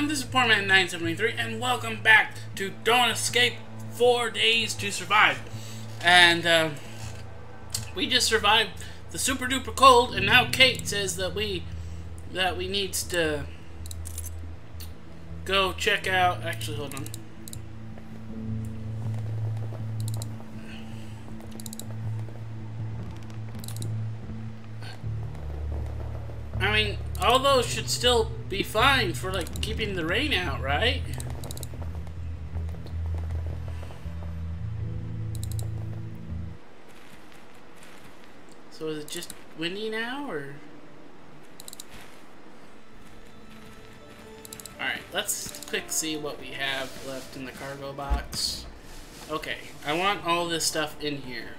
everyone, this is Poorman973 and welcome back to Don't Escape 4 Days to Survive. And we just survived the super duper cold, and now Kate says that we need to go check out. Actually, hold on. I mean, all those should still be fine for, like, keeping the rain out, right? So is it just windy now, or? Alright, let's quick see what we have left in the cargo box. Okay, I want all this stuff in here.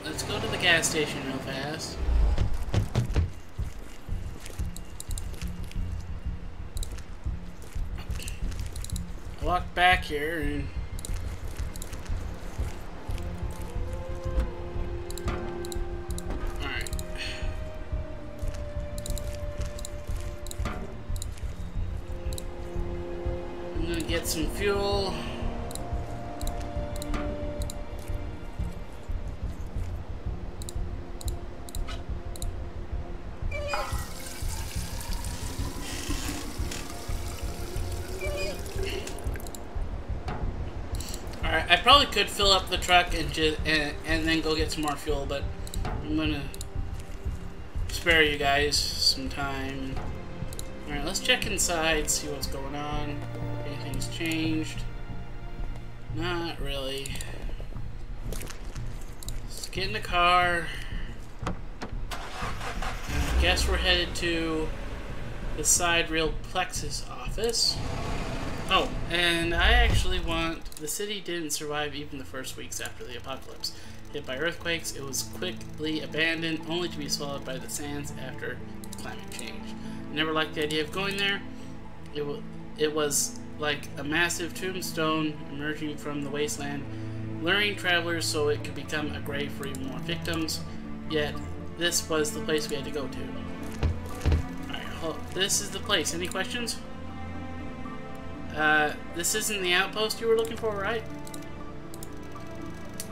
Let's go to the gas station real fast. I walk back here and alright. I'm gonna get some fuel. I probably could fill up the truck and then go get some more fuel, but I'm gonna spare you guys some time. Alright, let's check inside, see what's going on. Anything's changed? Not really. Let's get in the car. I guess we're headed to the side rail plexus office. Oh, and I actually want... The city didn't survive even the first weeks after the apocalypse. Hit by earthquakes, it was quickly abandoned, only to be swallowed by the sands after climate change. I never liked the idea of going there. It was like a massive tombstone emerging from the wasteland, luring travelers so it could become a grave for even more victims. Yet, this was the place we had to go to. Alright, this is the place. Any questions? This isn't the outpost you were looking for, right?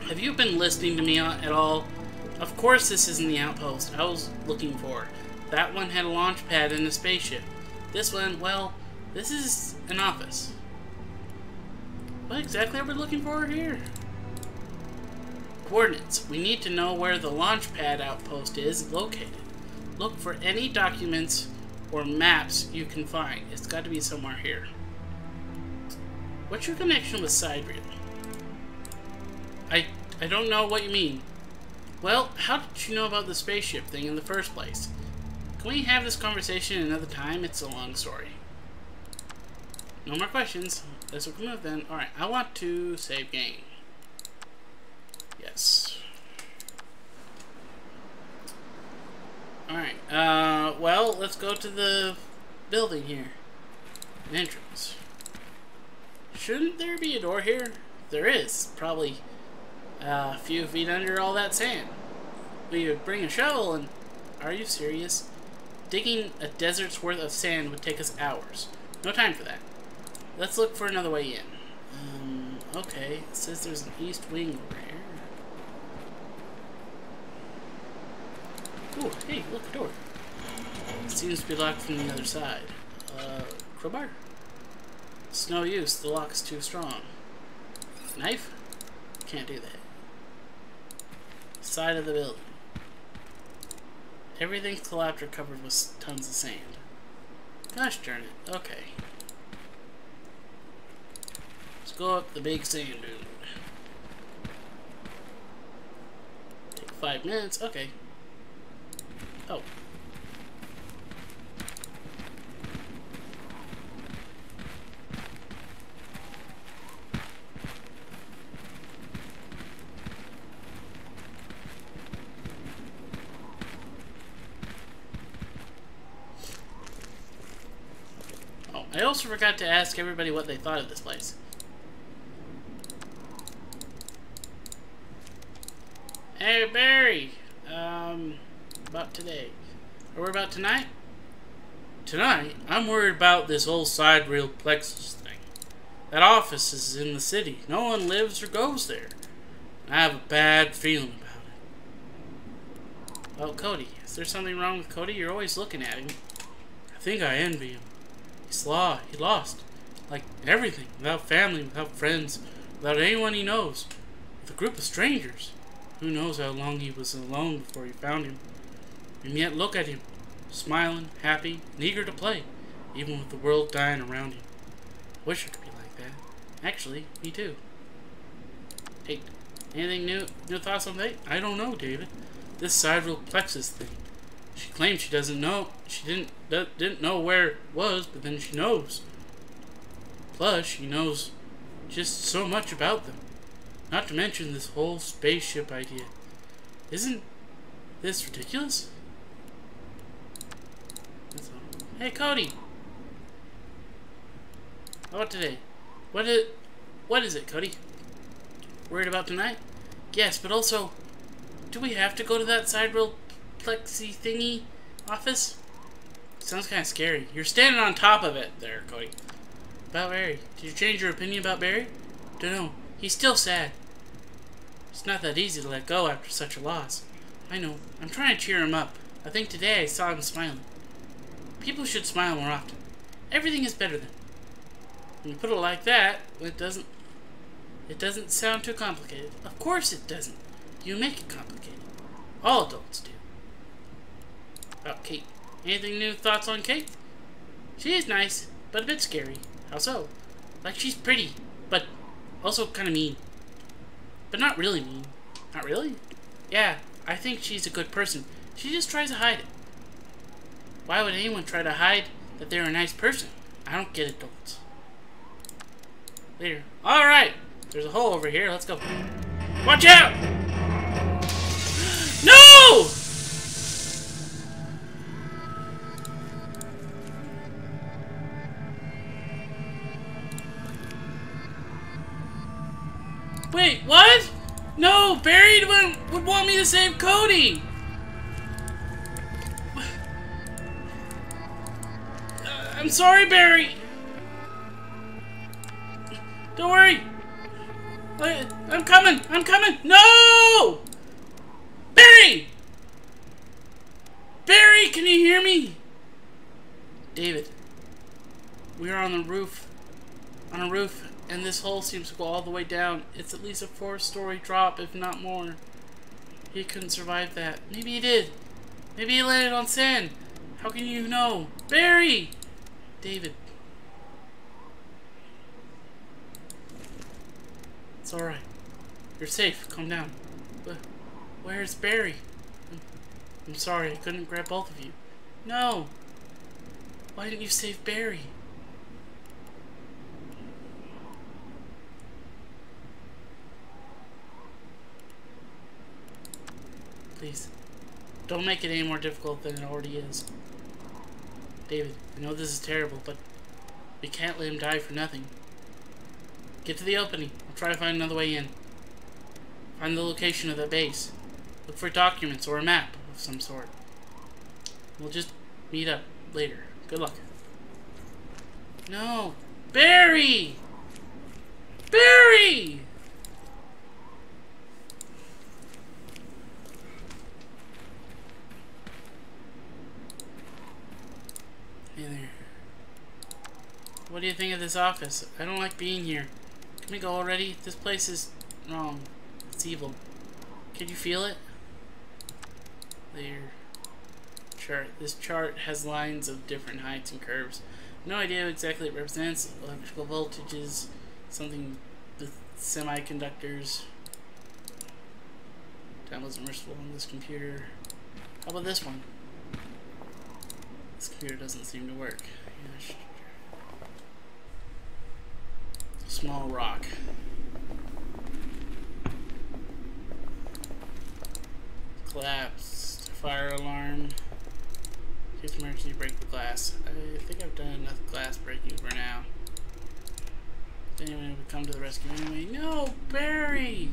Have you been listening to me at all? Of course this isn't the outpost I was looking for. That one had a launch pad and a spaceship. This one, well, this is an office. What exactly are we looking for here? Coordinates. We need to know where the launch pad outpost is located. Look for any documents or maps you can find. It's got to be somewhere here. What's your connection with side rail? I don't know what you mean. Well, how did you know about the spaceship thing in the first place? Can we have this conversation another time? It's a long story. No more questions. Let's move then. Alright, I want to save game. Yes. Alright, well, let's go to the building here. An entrance. Shouldn't there be a door here? There is. Probably a few feet under all that sand. We would bring a shovel and... Are you serious? Digging a desert's worth of sand would take us hours. No time for that. Let's look for another way in. Okay. It says there's an east wing over here. Ooh, hey, look, a door. It seems to be locked from the other side. Crowbar? It's no use, the lock's too strong. Knife? Can't do that. Side of the building. Everything's collapsed or covered with tons of sand. Gosh darn it, okay. Let's go up the big sand dune. Take 5 minutes, okay. Oh. I also forgot to ask everybody what they thought of this place. Hey, Barry! About today. Or about tonight? Tonight? I'm worried about this whole side real plexus thing. That office is in the city. No one lives or goes there. I have a bad feeling about it. Well, Cody. Is there something wrong with Cody? You're always looking at him. I think I envy him. He lost. Like everything. Without family, without friends, without anyone he knows. With a group of strangers. Who knows how long he was alone before he found him. And yet look at him. Smiling, happy, and eager to play. Even with the world dying around him. I wish I could be like that. Actually, me too. Hey, anything new thoughts on that? I don't know, David. This sidereal plexus thing. She claims she doesn't know. She didn't know where it was, but then she knows. Plus, she knows just so much about them. Not to mention this whole spaceship idea. Isn't this ridiculous? Hey, Cody. How about today? What is it, Cody? Worried about tonight? Yes, but also, do we have to go to that sidereal plexi thingy office? Sounds kind of scary. You're standing on top of it there, Cody. About Barry. Did you change your opinion about Barry? Dunno. He's still sad. It's not that easy to let go after such a loss. I know. I'm trying to cheer him up. I think today I saw him smiling. People should smile more often. Everything is better then. When you put it like that, it doesn't sound too complicated. Of course it doesn't. You make it complicated. All adults do. About Kate. Anything new thoughts on Kate? She is nice, but a bit scary. How so? Like she's pretty, but also kind of mean. But not really mean. Not really? Yeah, I think she's a good person. She just tries to hide it. Why would anyone try to hide that they're a nice person? I don't get adults. Later. Alright! There's a hole over here. Let's go. Watch out! No! Wait, what? No, Barry would want me to save Cody! I'm sorry, Barry! Don't worry! I'm coming! I'm coming! No! Barry! Barry, can you hear me? David, we're on the roof. On a roof, and this hole seems to go all the way down. It's at least a 4-story drop, if not more. He couldn't survive that. Maybe he did. Maybe he landed on sand. How can you know? Barry! David. It's alright. You're safe. Calm down. But where's Barry? I'm sorry, I couldn't grab both of you. No! Why didn't you save Barry? Please, don't make it any more difficult than it already is. David, I know this is terrible, but we can't let him die for nothing. Get to the opening. I'll try to find another way in. Find the location of the base. Look for documents or a map of some sort. We'll just meet up later. Good luck. No! Barry! Barry! Hey there. What do you think of this office? I don't like being here. Can we go already? This place is wrong. It's evil. Can you feel it? There. Chart. This chart has lines of different heights and curves. No idea what exactly it represents. Electrical voltages, something with semiconductors. Time wasn't merciful on this computer. How about this one? This computer doesn't seem to work. Yeah, small rock. Collapsed. Fire alarm. Use emergency to break the glass. I think I've done enough glass breaking for now. If anyone would come to the rescue anyway. No, Barry!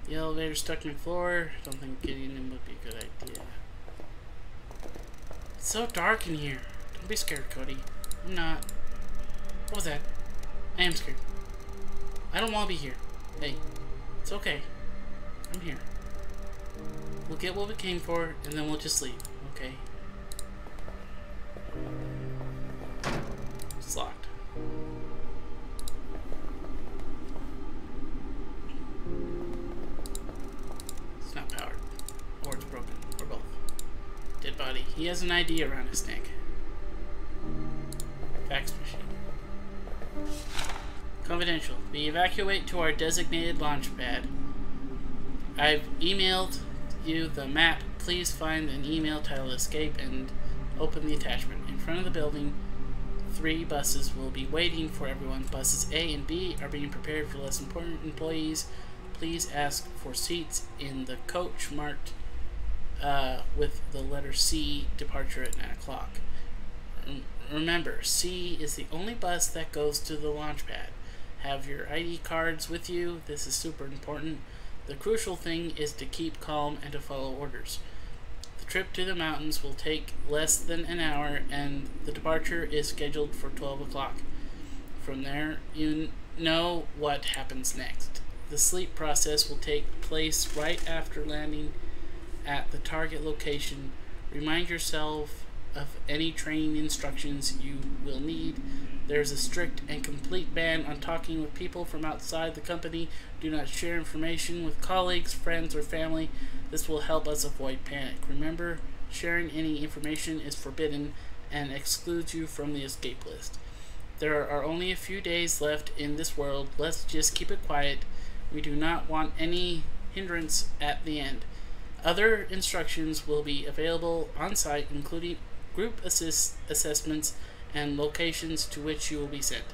The elevator's stuck in the floor. Don't think getting in would be a good idea. It's so dark in here. Don't be scared, Cody. I'm not. What was that? I am scared. I don't want to be here. Hey, it's okay. I'm here. We'll get what we came for, and then we'll just leave, okay? It's locked. It's not powered. Or it's broken. Or both. Dead body. He has an ID around his neck. Fax machine. Confidential. We evacuate to our designated launch pad. I've emailed you the map. Please find an email titled Escape and open the attachment. In front of the building, 3 buses will be waiting for everyone. Buses A and B are being prepared for less important employees. Please ask for seats in the coach marked with the letter C, departure at 9 o'clock. Remember, C is the only bus that goes to the launch pad. Have your ID cards with you. This is super important. The crucial thing is to keep calm and to follow orders. The trip to the mountains will take less than an hour, and the departure is scheduled for 12 o'clock. From there, you know what happens next. The sleep process will take place right after landing at the target location. Remind yourself of any training instructions you will need. There's a strict and complete ban on talking with people from outside the company. Do not share information with colleagues, friends, or family. This will help us avoid panic. Remember, sharing any information is forbidden and excludes you from the escape list. There are only a few days left in this world. Let's just keep it quiet. We do not want any hindrance at the end. Other instructions will be available on site, including group assessments and locations to which you will be sent.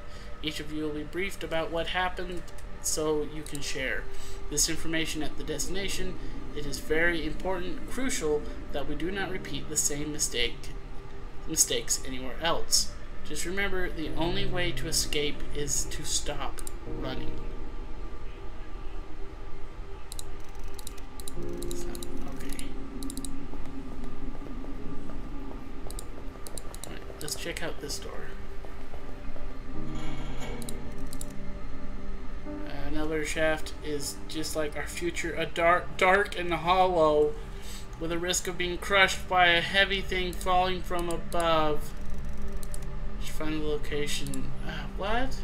Each of you will be briefed about what happened so you can share this information at the destination. It is very important, crucial, that we do not repeat the same mistakes anywhere else. Just remember, the only way to escape is to stop running. Okay. Alright, let's check out this door. An elevator shaft is just like our future, dark and hollow, with a risk of being crushed by a heavy thing falling from above. Just find the location. What?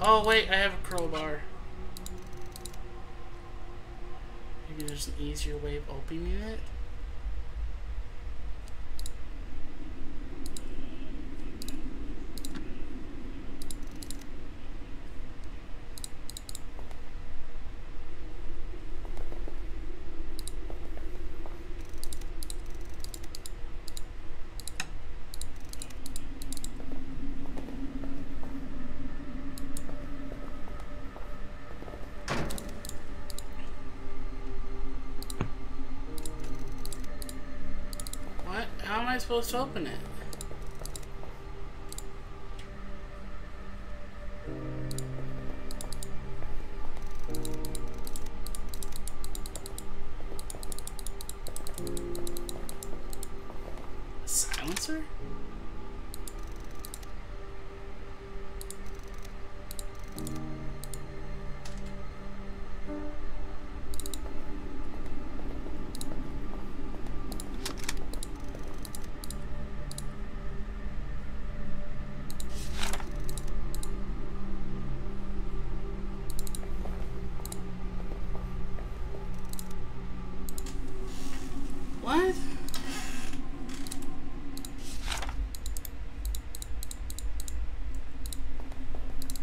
Oh wait, I have a crowbar. Maybe there's an easier way of opening it. How am I supposed to open it? A silencer? What?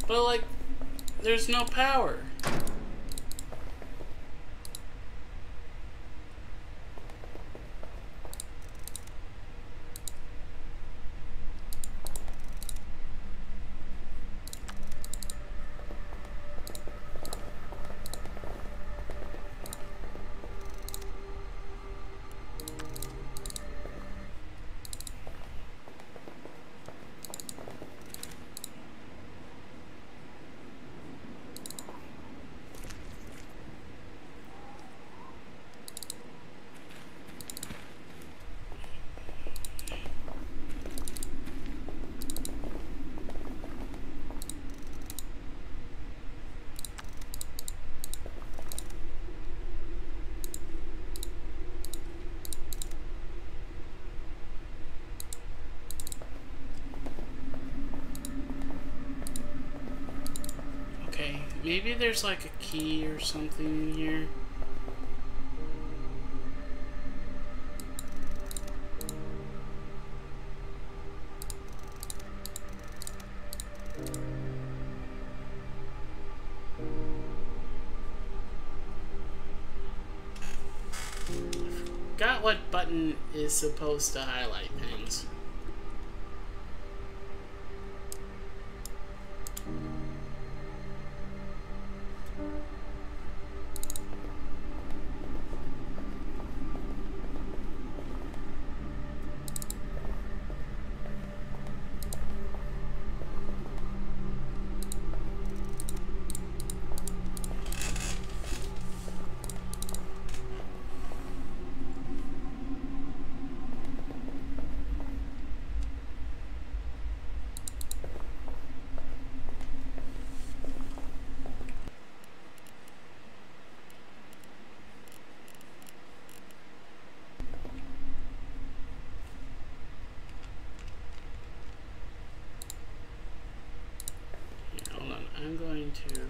But like, there's no power. maybe there's like a key or something in here. Forgot what button is supposed to highlight things. I'm going to...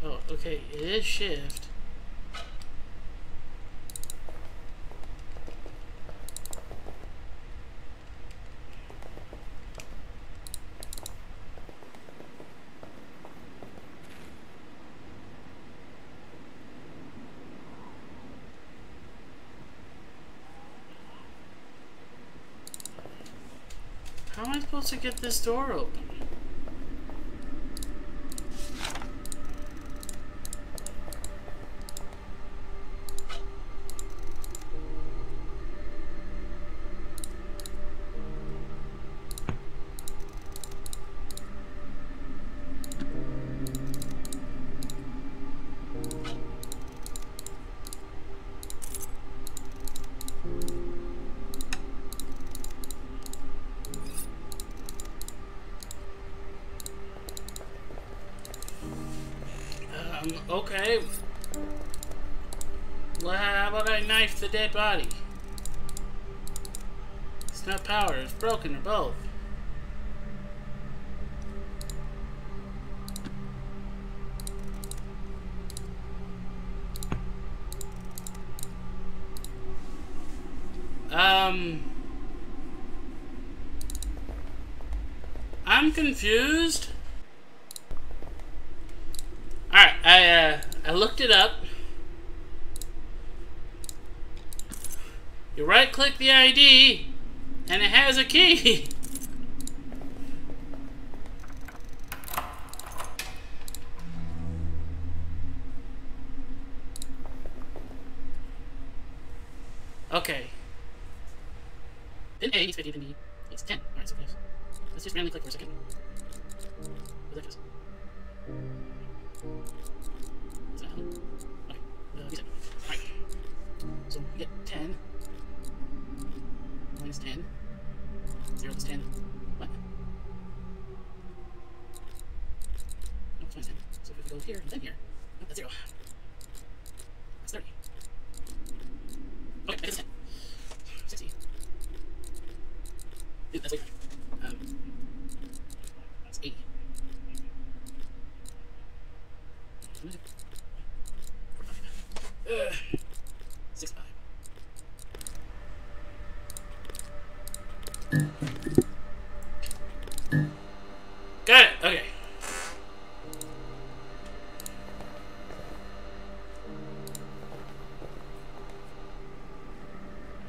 Oh, okay, it is shift. How am I supposed to get this door open? Okay. Well, how about I knife the dead body? It's not power, it's broken, or both. I'm confused. Alright, I looked it up. You right click the ID and it has a key. Okay. Pin A needs 50, pin B needs 10. Alright, so yes. Let's just randomly click for a second. What does that do? Is that help? Okay. Reset. Alright. So we get 10. Minus 10. 0 is 10. What? No, it's minus 10. So if we go here and then here. No, that's 0. That's 30. Okay, that's 10. 60. Dude, that's like that's 80. 65. Got it. Okay.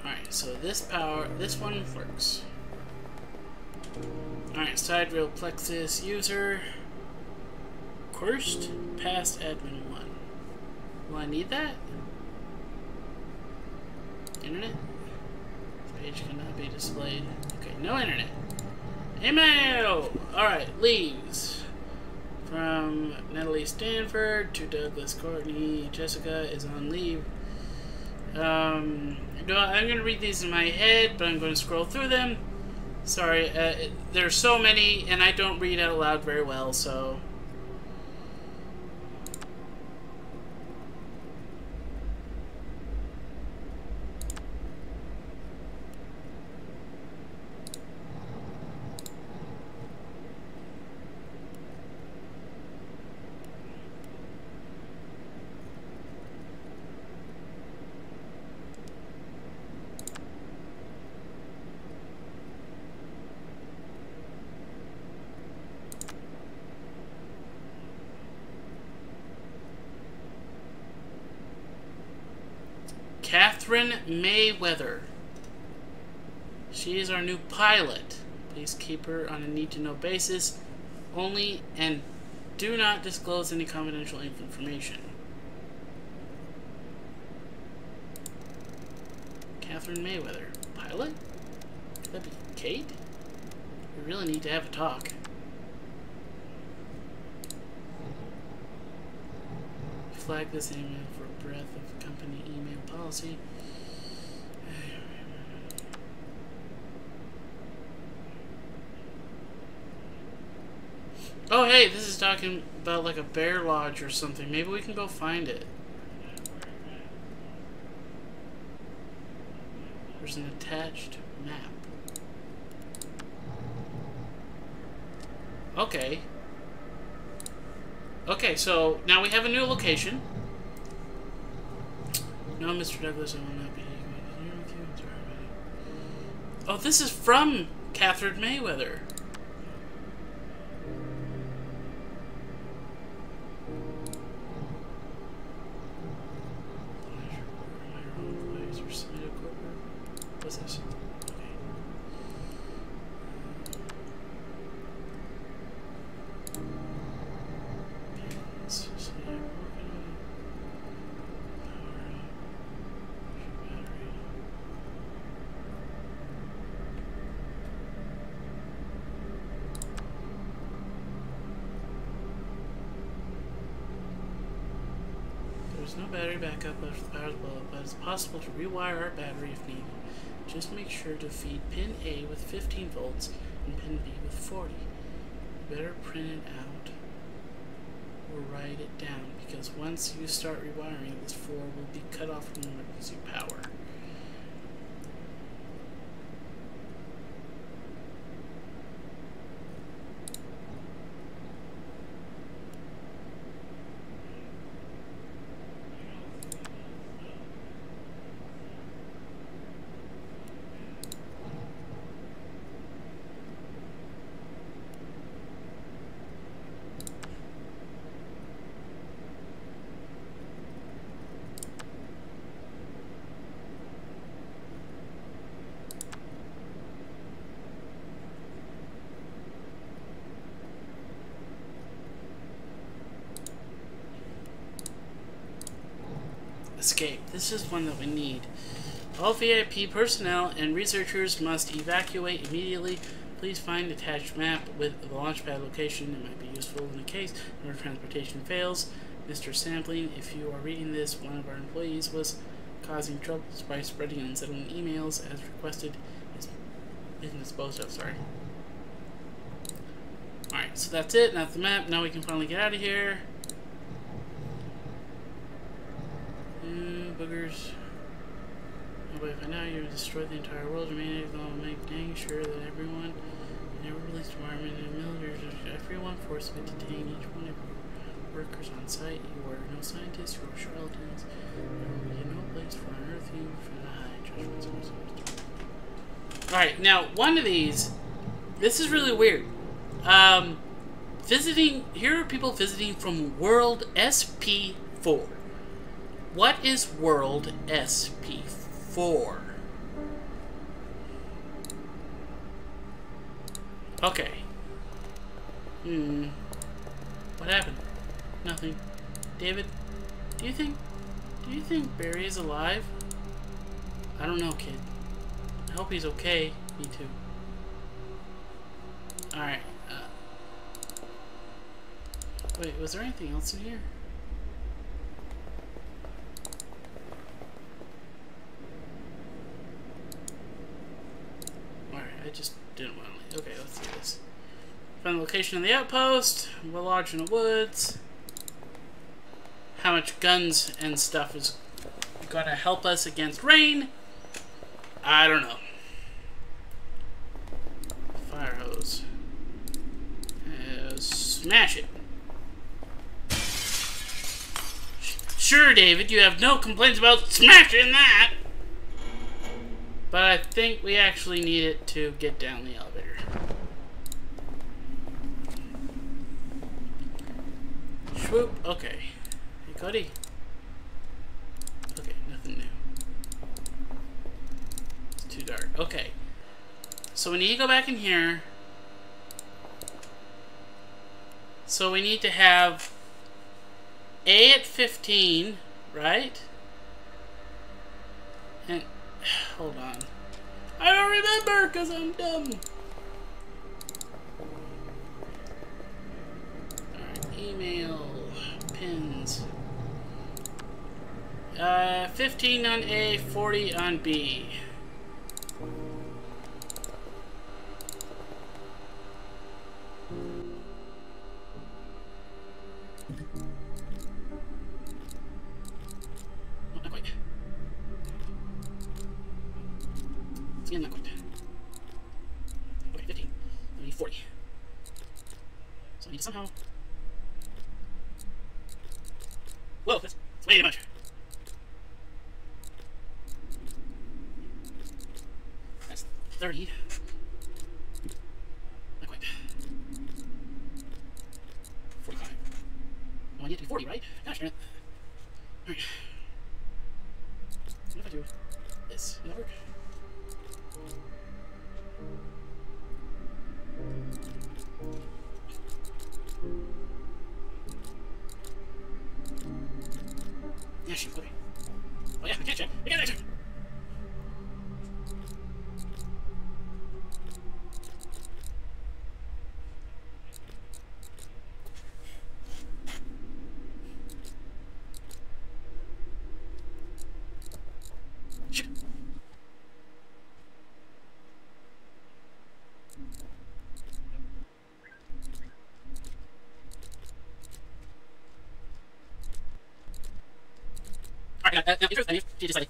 Alright, so this one works. Alright, side rail plexus user. Cursed past admin 1. Will I need that? Internet? Page cannot be displayed. Okay, no internet. Email! Alright, leaves. From Natalie Stanford to Douglas Courtney. Jessica is on leave. I'm going to read these in my head, but I'm going to scroll through them. Sorry, there's so many, and I don't read out loud very well, so... Catherine Mayweather. She is our new pilot. Please keep her on a need-to-know basis only, and do not disclose any confidential information. Catherine Mayweather. Pilot? Could that be Kate? We really need to have a talk. Flag this email for breadth of company email policy. Oh hey, this is talking about like a bear lodge or something. Maybe we can go find it. There's an attached map. Okay. Okay, so now we have a new location. No, Mr. Douglas, I will not be here with you. Oh, this is from Catherine Mayweather. What's this? There's no battery backup after the power's blow up, but it's possible to rewire our battery if needed. Just make sure to feed pin A with 15 volts and pin B with 40. You better print it out or write it down, because once you start rewiring, this floor will be cut off from emergency power. Escape. This is one that we need. All VIP personnel and researchers must evacuate immediately. Please find attached map with the launchpad location. It might be useful in the case our transportation fails. Mr. Sampling, if you are reading this, one of our employees was causing troubles by spreading unsettling emails as requested. Has been disposed of. Sorry. Alright, so that's it. That's the map. Now we can finally get out of here. Boogers. Oh, but if I know you destroy the entire world, you may make dang sure that everyone in every police department and military, everyone forcibly detain each one of your workers on site. You are no scientists, you are charlatans. There will be no place for unearthing from the high judgments. Alright, now one of these, this is really weird. Here are people visiting from World SP4. What is World SP4? Okay. What happened? Nothing. David, do you think Barry is alive? I don't know, kid. I hope he's okay. Me too. Alright. Wait, was there anything else in here? I just didn't want to. Okay, let's do this. Find the location of the outpost. We'll lodge in the woods. How much guns and stuff is gonna help us against rain? I don't know. Fire hose. Smash it. Sure, David, you have no complaints about smashing that. But I think we actually need it to get down the elevator. Swoop. Okay. Hey, Cody. Okay, nothing new. dark. Okay. So we need to go back in here. So we need to have A at 15, right? And hold on. I don't remember because I'm dumb. Alright, email, pins. 15 on A, 40 on B. Not quite. Again, not quite. Okay, 15. I need 40. So I need to somehow... Whoa, that's way too much. That's 30. Not quite. 45. Oh, I need to do 40, right? Gosh darn it. Alright. What if I do this? Will that work? Yeah, shoot, okay. Oh yeah, I can't check. I can't check. Shoot. Alright, now, in truth, I need to decide.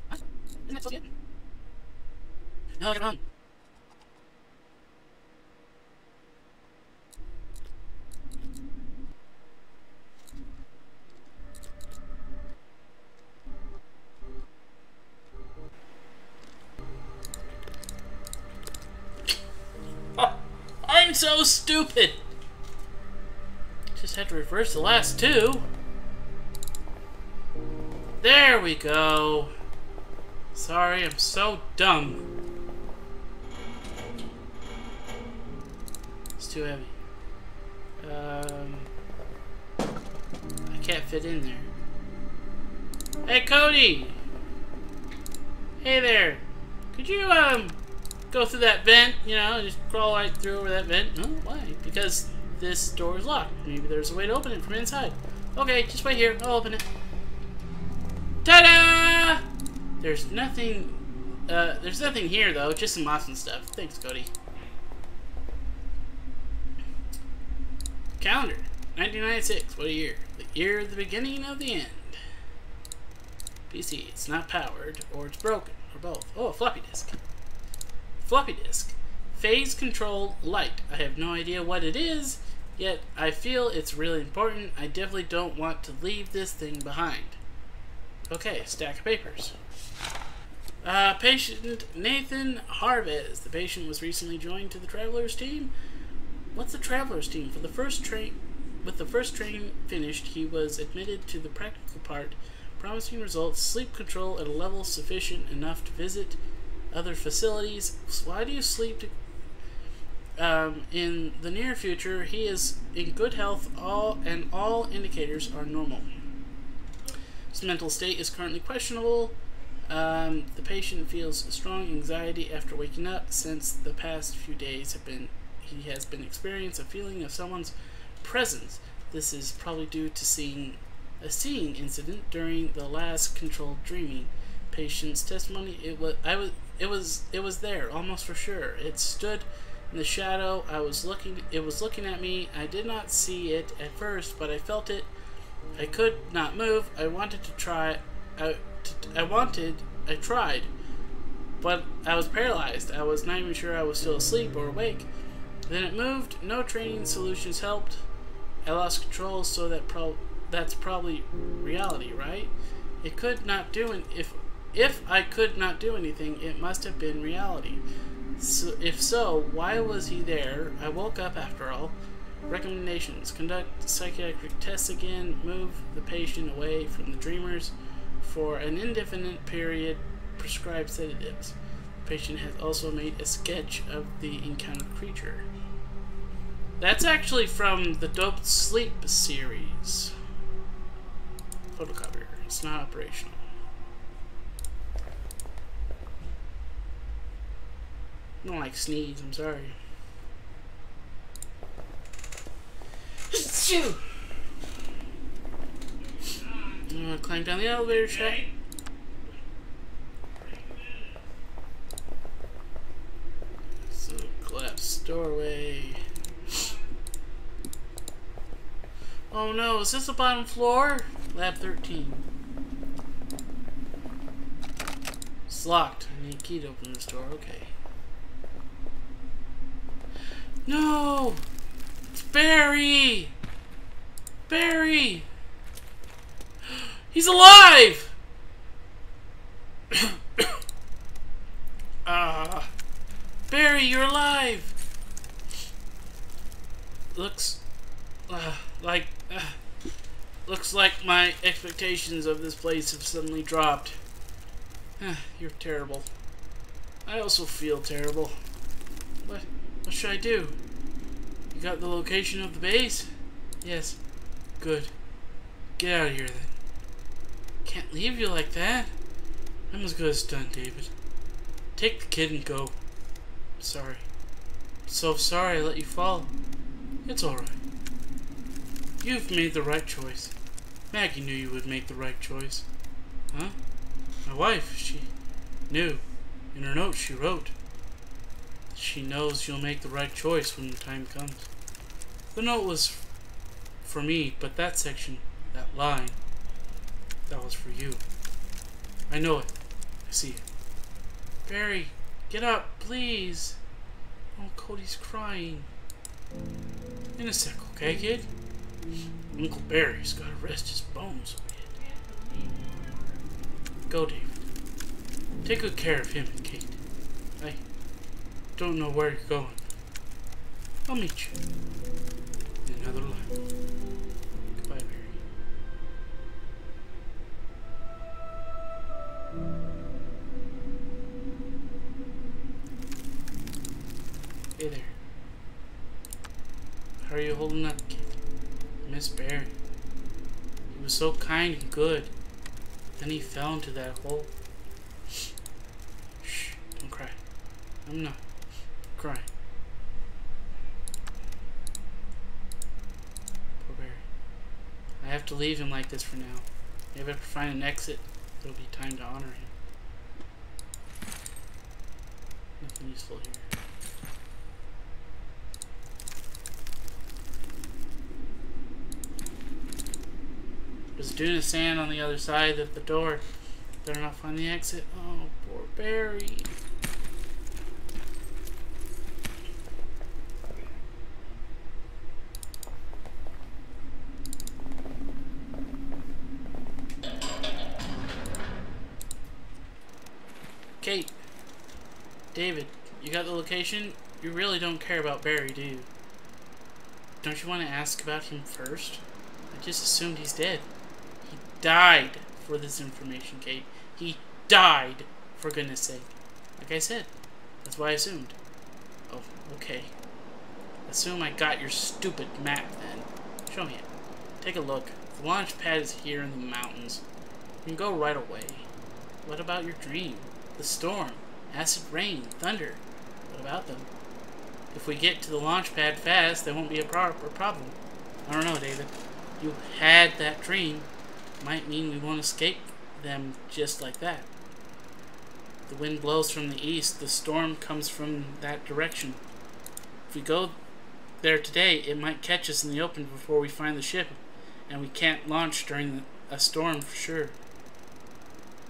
What? Isn't that supposed to be it? No, I got it wrong. I'm so stupid! Just had to reverse the last two. There we go. Sorry, I'm so dumb. It's too heavy. I can't fit in there. Hey, Cody! Hey there. Could you, go through that vent? You know, just crawl right through over that vent? No, why? Because this door is locked. Maybe there's a way to open it from inside. Okay, just wait here. I'll open it. Ta-da! There's nothing here though, just some awesome stuff. Thanks, Cody. Calendar, 1996, what a year. The year of the beginning of the end. PC, it's not powered, or it's broken, or both. Oh, a floppy disk. Floppy disk. Phase control light. I have no idea what it is, yet I feel it's really important. I definitely don't want to leave this thing behind. Okay, stack of papers. Patient Nathan Harvez. The patient was recently joined to the Travelers team. What's the Travelers team? For the first train, with the first train finished, he was admitted to the practical part. Promising results. Sleep control at a level sufficient enough to visit other facilities. Why do you sleep? In the near future, he is in good health. All indicators are normal. His mental state is currently questionable. The patient feels strong anxiety after waking up. Since the past few days he has been experiencing a feeling of someone's presence. This is probably due to seeing incident during the last controlled dreaming. Patient's testimony: it was there, almost for sure. It stood in the shadow. It was looking at me. I did not see it at first, but I felt it. I could not move. I wanted to try. I tried, but I was paralyzed. I was not even sure I was still asleep or awake. Then it moved. No training solutions helped. I lost control, so that's probably reality, right? It could not do it. If I could not do anything, it must have been reality. So, if so, why was he there? I woke up after all. Recommendations: conduct psychiatric tests again, move the patient away from the dreamers for an indefinite period prescribed sedatives. The patient has also made a sketch of the encountered creature. That's actually from the Dope Sleep series. Photocopier. It's not operational. I don't like sneeze, I'm sorry. Shoo! I'm gonna climb down the elevator shaft. So, collapsed doorway. Oh no, is this the bottom floor? Lab 13. It's locked. I need a key to open this door. Okay. No! It's Barry! Barry! He's alive! Barry, you're alive! Looks like my expectations of this place have suddenly dropped. You're terrible. I also feel terrible. What should I do? You got the location of the base? Yes. Good. Get out of here then. Can't leave you like that. I'm as good as done, David. Take the kid and go. Sorry. So sorry I let you fall. It's alright. You've made the right choice. Maggie knew you would make the right choice. Huh? My wife, she knew. In her note she wrote. She knows you'll make the right choice when the time comes. The note was for me, but that section, that line, that was for you. I know it. I see it. Barry, get up, please. Oh, Cody's crying. In a sec, okay, kid? Uncle Barry's gotta rest his bones a bit. Go, David. Take good care of him and Kate. I don't know where you're going. I'll meet you in another life. Goodbye, Barry. Hey there. How are you holding up, kid? Miss Barry. He was so kind and good. Then he fell into that hole. Shh, don't cry. I'm not crying. Poor Barry. I have to leave him like this for now. Maybe if I find an exit, there'll be time to honor him. Nothing useful here. There's a dune of sand on the other side of the door. Better not find the exit. Oh, poor Barry. Kate. David, you got the location? You really don't care about Barry, do you? Don't you want to ask about him first? I just assumed he's dead. He died for this information, Kate. He died, for goodness sake. Like I said, that's why I assumed. Oh, okay. Assume I got your stupid map, then. Show me it. Take a look. The launch pad is here in the mountains. You can go right away. What about your dream? The storm, acid rain, thunder. What about them? If we get to the launch pad fast, there won't be a problem. I don't know, David. You had that dream. Might mean we won't escape them just like that. The wind blows from the east. The storm comes from that direction. If we go there today, it might catch us in the open before we find the ship, and we can't launch during a storm for sure.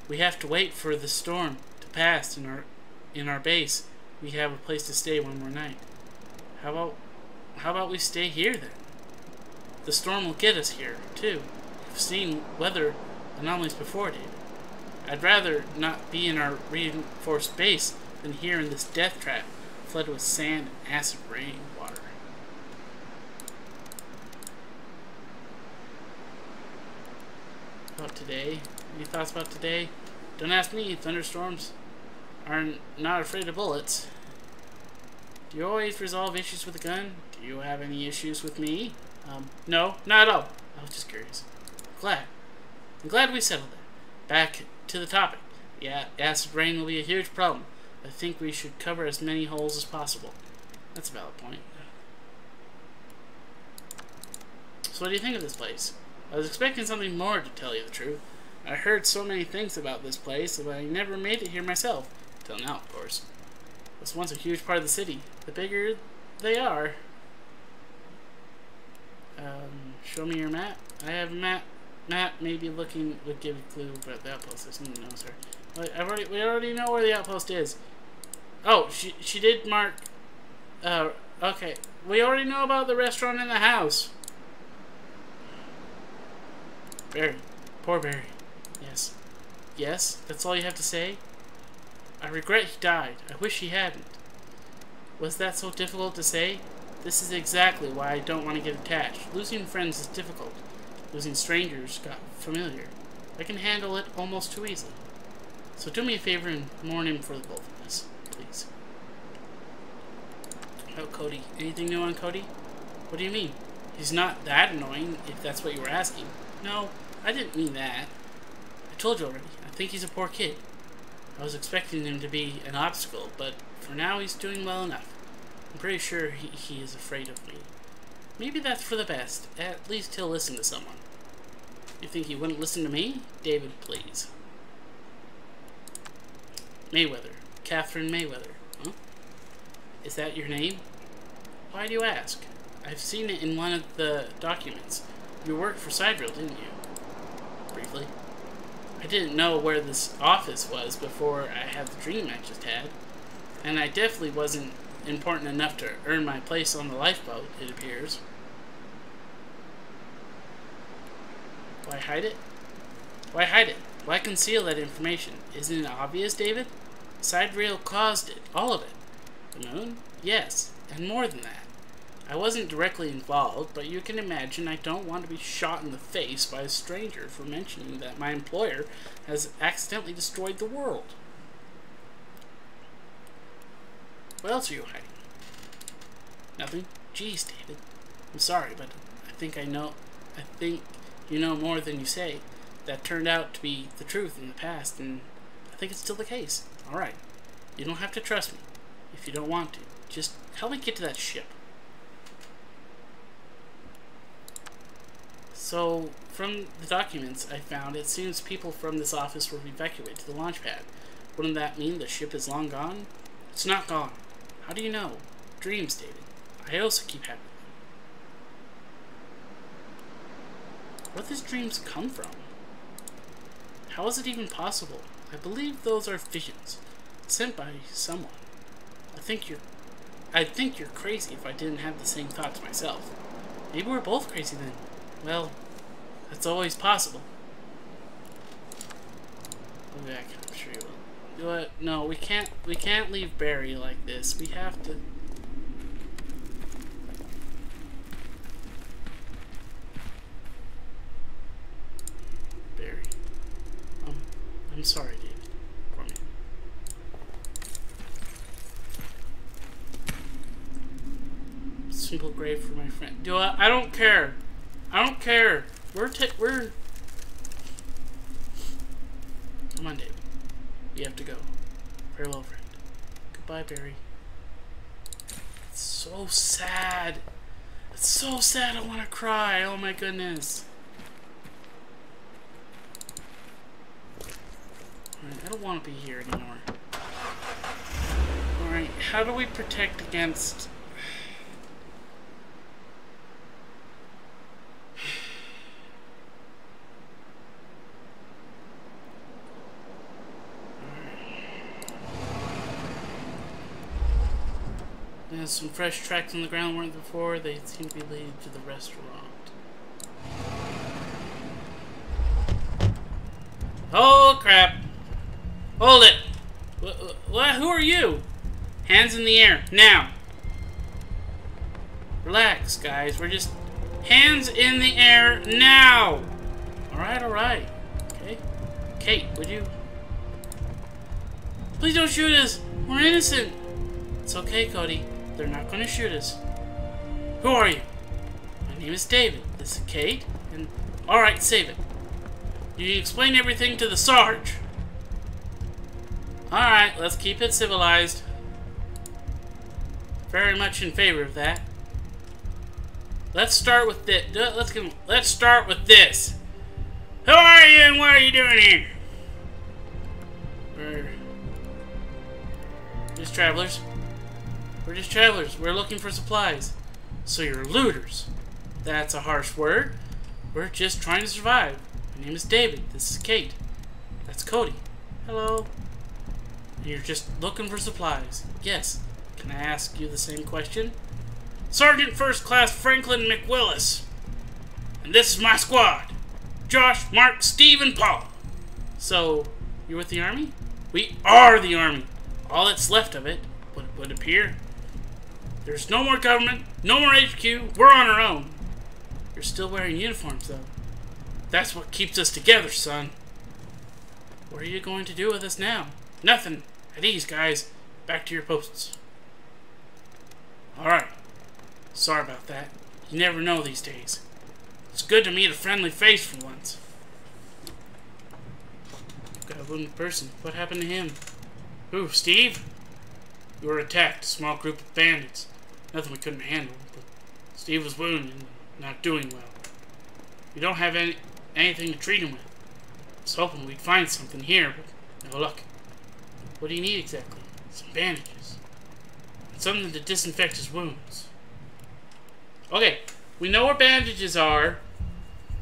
We have to wait for the storm to pass in our base. We have a place to stay one more night. How about we stay here then? The storm will get us here too. I've seen weather anomalies before, David. I'd rather not be in our reinforced base than here in this death trap, flooded with sand and acid rain water. About today? Any thoughts about today? Don't ask me. Thunderstorms are not afraid of bullets. Do you always resolve issues with a gun? Do you have any issues with me? No, not at all. I was just curious. I'm glad we settled it. Back to the topic. Yeah, acid rain will be a huge problem. I think we should cover as many holes as possible. That's a valid point. So what do you think of this place? I was expecting something more, to tell you the truth. I heard so many things about this place, but I never made it here myself. Till now, of course. It was once a huge part of the city. The bigger they are... show me your map. I have a map. Map maybe looking would give a clue about the outpost. No, sir. We already know where the outpost is. Oh, she did mark... okay. We already know about the restaurant in the house. Barry. Poor Barry. Yes. Yes? That's all you have to say? I regret he died. I wish he hadn't. Was that so difficult to say? This is exactly why I don't want to get attached. Losing friends is difficult. Losing strangers got familiar. I can handle it almost too easily. So do me a favor and mourn him for the both of us, please. Oh, Cody. Anything new on Cody? What do you mean? He's not that annoying, if that's what you were asking. No, I didn't mean that. I told you already. I think he's a poor kid. I was expecting him to be an obstacle, but for now he's doing well enough. I'm pretty sure he is afraid of me. Maybe that's for the best. At least he'll listen to someone. You think he wouldn't listen to me? David, please. Mayweather. Catherine Mayweather. Huh? Is that your name? Why do you ask? I've seen it in one of the documents. You worked for Sidereal, didn't you? Briefly. I didn't know where this office was before I had the dream I just had. And I definitely wasn't important enough to earn my place on the lifeboat, it appears. Why hide it? Why hide it? Why conceal that information? Isn't it obvious, David? Sidereal caused it. All of it. The moon? Yes. And more than that. I wasn't directly involved, but you can imagine I don't want to be shot in the face by a stranger for mentioning that my employer has accidentally destroyed the world. What else are you hiding? Nothing? Jeez, David. I'm sorry, but I think you know more than you say. That turned out to be the truth in the past, and I think it's still the case. Alright. You don't have to trust me if you don't want to. Just help me get to that ship. So, from the documents I found, it seems people from this office were evacuated to the launch pad. Wouldn't that mean the ship is long gone? It's not gone. How do you know? Dreams, David. I also keep having them. Where does dreams come from? How is it even possible? I believe those are visions, sent by someone. I'd think you're crazy if I didn't have the same thoughts myself. Maybe we're both crazy then. Well, that's always possible. I'll be back, I'm sure you will. You know what? No, we can't leave Barry like this. We have to... Barry. I'm sorry, David. Poor man. Simple grave for my friend. I don't care. I don't care. We're... Come on, David. You have to go. Farewell, friend. Goodbye, Barry. It's so sad. It's so sad. I want to cry. Oh my goodness. Alright, I don't want to be here anymore. Alright, how do we protect against... There's some fresh tracks on the ground weren't before. They seem to be leading to the restaurant. Oh crap! Hold it! What? Who are you? Hands in the air now. Relax, guys. We're just hands in the air now. All right, all right. Okay. Kate, would you Please don't shoot us. We're innocent. It's okay, Cody. They're not going to shoot us. Who are you? My name is David. This is Kate. And alright, save it. You explain everything to the Sarge. Alright, let's keep it civilized. Very much in favor of that. Let's start with this. Let's start with this. Who are you and what are you doing here? We're just travelers. We're just travelers. We're looking for supplies. So you're looters. That's a harsh word. We're just trying to survive. My name is David. This is Kate. That's Cody. Hello. You're just looking for supplies. Yes. Can I ask you the same question? Sergeant First Class Franklin McWillis. And this is my squad. Josh, Mark, Steve, and Paul. So, you're with the Army? We are the Army. All that's left of it would appear. There's no more government, no more HQ, we're on our own. You're still wearing uniforms, though. That's what keeps us together, son. What are you going to do with us now? Nothing. At ease, guys. Back to your posts. Alright. Sorry about that. You never know these days. It's good to meet a friendly face for once. Got a wounded person. What happened to him? Who, Steve? We were attacked. A small group of bandits. Nothing we couldn't handle, but Steve was wounded and not doing well. We don't have anything to treat him with. I was hoping we'd find something here, but no luck. What do you need exactly? Some bandages. And something to disinfect his wounds. Okay, we know where bandages are,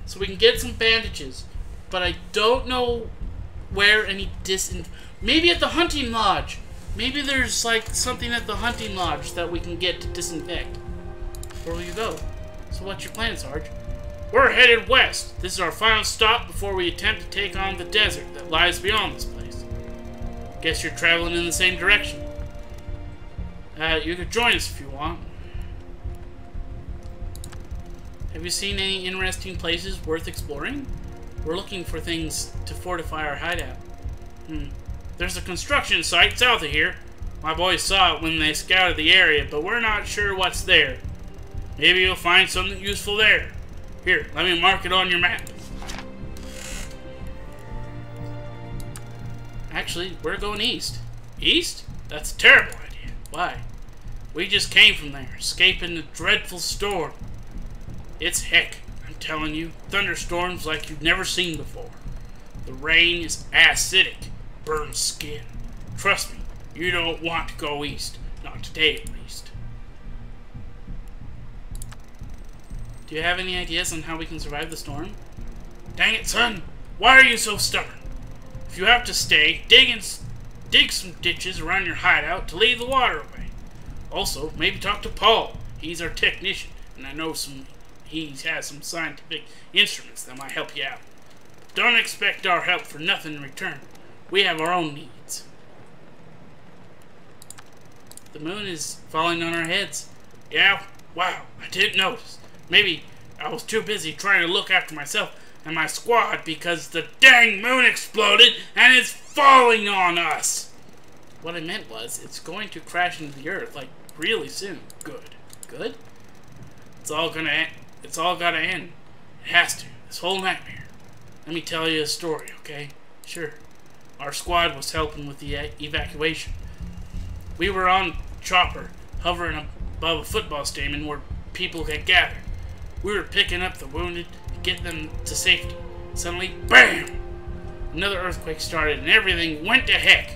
so we can get some bandages. But I don't know where any maybe at the hunting lodge. Maybe there's like something at the hunting lodge that we can get to disinfect. Where will you go? So what's your plan, Sarge? We're headed west. This is our final stop before we attempt to take on the desert that lies beyond this place. Guess you're traveling in the same direction. You could join us if you want. Have you seen any interesting places worth exploring? We're looking for things to fortify our hideout. There's a construction site south of here. My boys saw it when they scouted the area, but we're not sure what's there. Maybe you'll find something useful there. Here, let me mark it on your map. Actually, we're going east. East? That's a terrible idea. Why? We just came from there, escaping a dreadful storm. It's heck, I'm telling you. Thunderstorms like you've never seen before. The rain is acidic. Burns skin. Trust me, you don't want to go east. Not today, at least. Do you have any ideas on how we can survive the storm? Dang it, son! Why are you so stubborn? If you have to stay, dig some ditches around your hideout to lead the water away. Also, maybe talk to Paul. He's our technician, and I know he has some scientific instruments that might help you out. But don't expect our help for nothing in return. We have our own needs. The moon is falling on our heads. Yeah? Wow, I didn't notice. Maybe I was too busy trying to look after myself and my squad because the dang moon exploded and it's falling on us. What I meant was, it's going to crash into the earth, like, really soon. Good. Good? It's all gotta end. It has to. This whole nightmare. Let me tell you a story, okay? Sure. Our squad was helping with the evacuation. We were on chopper, hovering above a football stadium where people had gathered. We were picking up the wounded and getting them to safety. Suddenly, BAM! Another earthquake started and everything went to heck.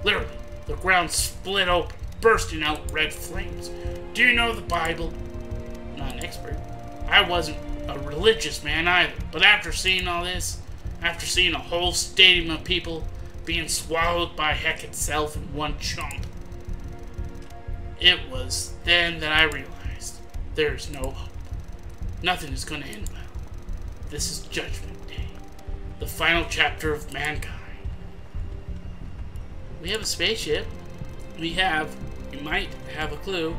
Literally, the ground split open, bursting out red flames. Do you know the Bible? Not an expert. I wasn't a religious man either, but after seeing all this, after seeing a whole stadium of people being swallowed by heck itself in one chomp, it was then that I realized there's no hope. Nothing is going to end well. This is Judgment Day, the final chapter of mankind. We have a spaceship. You might have a clue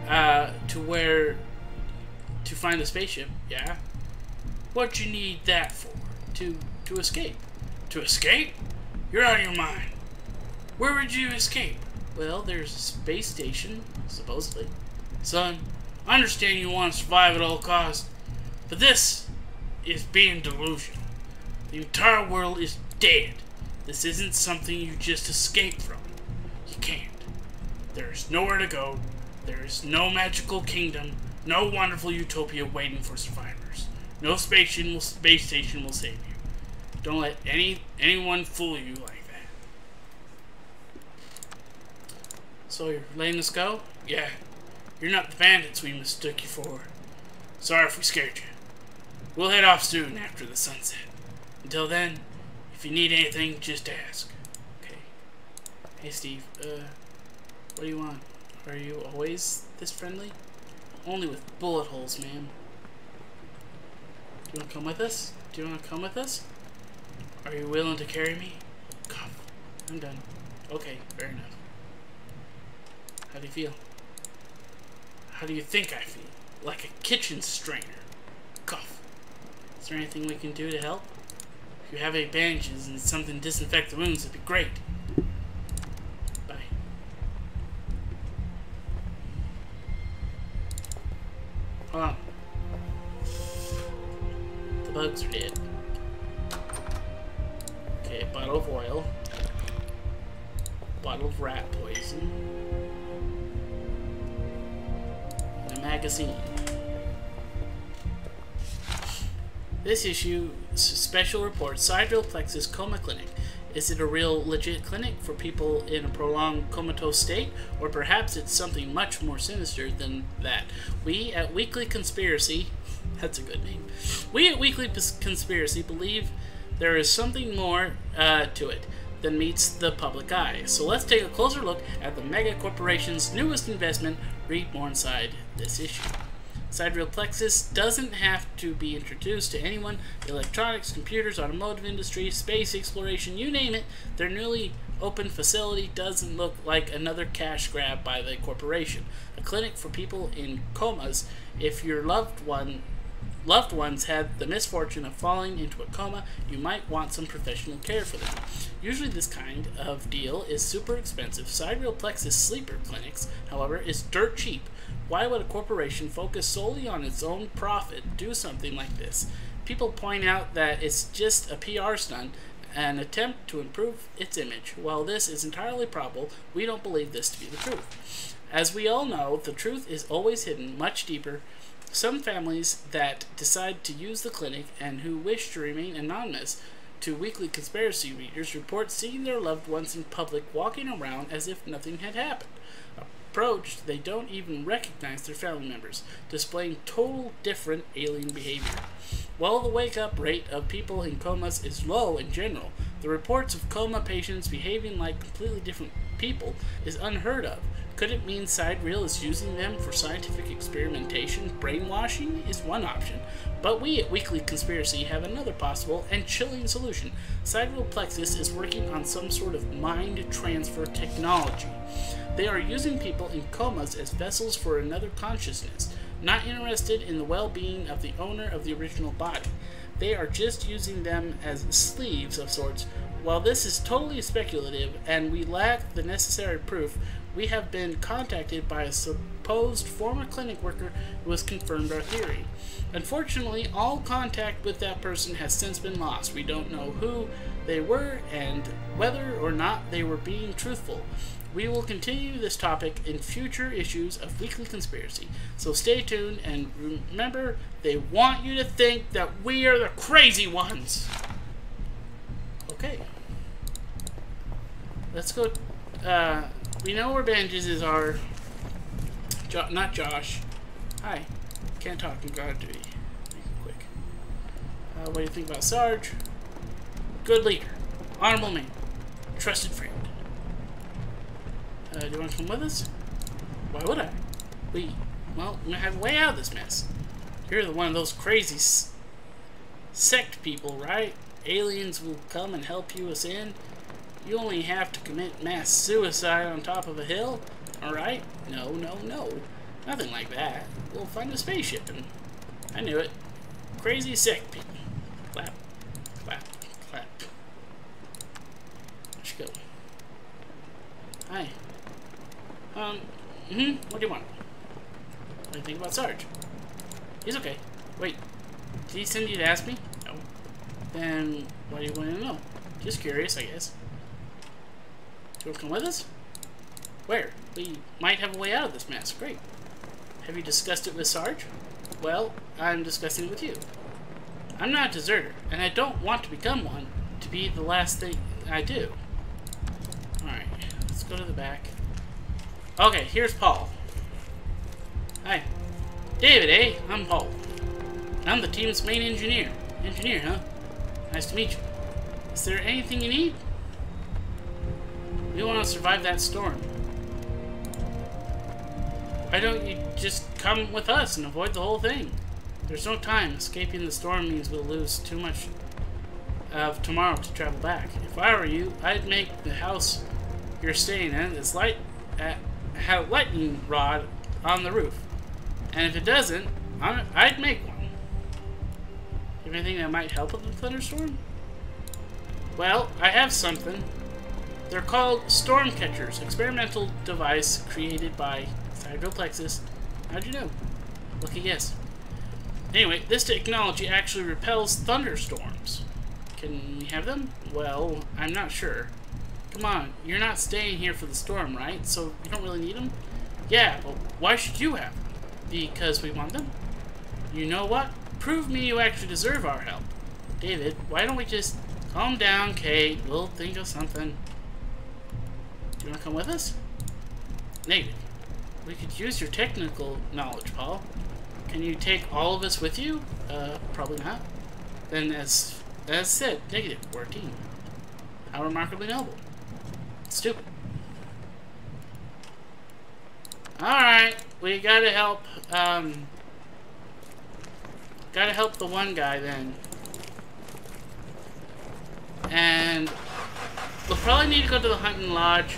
to find the spaceship, yeah? What you need that for? To escape. To escape? You're out of your mind. Where would you escape? Well, there's a space station, supposedly. Son, I understand you want to survive at all costs, but this is being delusional. The entire world is dead. This isn't something you just escape from. You can't. There is nowhere to go. There is no magical kingdom, no wonderful utopia waiting for survivors. No space station will save you. Don't let anyone fool you like that. So you're letting us go? Yeah. You're not the bandits we mistook you for. Sorry if we scared you. We'll head off soon after the sunset. Until then, if you need anything, just ask. Okay. Hey Steve, what do you want? Are you always this friendly? Only with bullet holes, ma'am. Do you want to come with us? Do you want to come with us? Are you willing to carry me? Cough. I'm done. Okay, fair enough. How do you feel? How do you think I feel? Like a kitchen strainer. Cough. Is there anything we can do to help? If you have any bandages and something to disinfect the wounds, it'd be great. Bye. Hold on. The bugs are dead. Okay, a bottle of oil. Bottle of rat poison. And a magazine. This issue special report, Sidereal Plexus Coma Clinic. Is it a real legit clinic for people in a prolonged comatose state? Or perhaps it's something much more sinister than that? We at Weekly Conspiracy, that's a good name. We at Weekly Conspiracy believe there is something more to it than meets the public eye. So let's take a closer look at the mega corporation's newest investment. Read more inside this issue. Sidereal Plexus doesn't have to be introduced to anyone. Electronics, computers, automotive industry, space exploration, you name it, their newly open facility doesn't look like another cash grab by the corporation. A clinic for people in comas. If your loved ones had the misfortune of falling into a coma, you might want some professional care for them. Usually this kind of deal is super expensive. Sidereal Plexus sleeper clinics, however, is dirt cheap. Why would a corporation focus solely on its own profit do something like this? People point out that it's just a PR stunt, an attempt to improve its image. While this is entirely probable, we don't believe this to be the truth. As we all know, the truth is always hidden much deeper. Some families that decide to use the clinic and who wish to remain anonymous to Weekly Conspiracy readers report seeing their loved ones in public walking around as if nothing had happened. Approached, they don't even recognize their family members, displaying total different alien behavior. While the wake-up rate of people in comas is low in general, the reports of coma patients behaving like completely different people is unheard of. Could it mean Sidereal is using them for scientific experimentation? Brainwashing is one option, but we at Weekly Conspiracy have another possible and chilling solution. Sidereal Plexus is working on some sort of mind transfer technology. They are using people in comas as vessels for another consciousness, not interested in the well-being of the owner of the original body. They are just using them as sleeves of sorts. While this is totally speculative and we lack the necessary proof, we have been contacted by a supposed former clinic worker who has confirmed our theory. Unfortunately, all contact with that person has since been lost. We don't know who they were and whether or not they were being truthful. We will continue this topic in future issues of Weekly Conspiracy, so stay tuned and remember, they want you to think that we are the crazy ones. Okay. Let's go. We know where bandages are. Not Josh. Hi. Can't talk. I'm glad to be. Make it quick. What do you think about Sarge? Good leader. Honorable man. Trusted friend. Do you want to come with us? Why would I? Well, we're gonna have a way out of this mess. You're one of those crazy sect people, right? Aliens will come and help us in. You only have to commit mass suicide on top of a hill, alright? No. Nothing like that. We'll find a spaceship and... I knew it. Crazy sect people. Clap. Let's go. Hi. What do you want? What do you think about Sarge? He's okay. Wait, did he send you to ask me? No. Then, why do you want to know? Just curious, I guess. Do you want to come with us? Where? We might have a way out of this mess. Great. Have you discussed it with Sarge? Well, I'm discussing it with you. I'm not a deserter, and I don't want to become one to be the last thing I do. Alright, let's go to the back. Okay, here's Paul. Hi. David, eh? I'm Paul. I'm the team's main engineer. Engineer, huh? Nice to meet you. Is there anything you need? We want to survive that storm. Why don't you just come with us and avoid the whole thing? There's no time. Escaping the storm means we'll lose too much of tomorrow to travel back. If I were you, I'd make the house you're staying in have a lightning rod on the roof. And if it doesn't, I'd make one. You have anything that might help with the thunderstorm? Well, I have something. They're called storm catchers, experimental device created by Sidereal Plexus. How'd you know? Lucky guess. Anyway, this technology actually repels thunderstorms. Can we have them? Well, I'm not sure. Come on, you're not staying here for the storm, right? So you don't really need them? Yeah, but why should you have them? Because we want them? You know what? Prove me you actually deserve our help. David, why don't we just calm down, Kate? We'll think of something. Do you want to come with us? Negative. We could use your technical knowledge, Paul. Can you take all of us with you? Probably not. Then, as said, negative. We're a team. How remarkably noble. Stupid. Alright, we gotta help, gotta help the one guy then. And we'll probably need to go to the hunting lodge.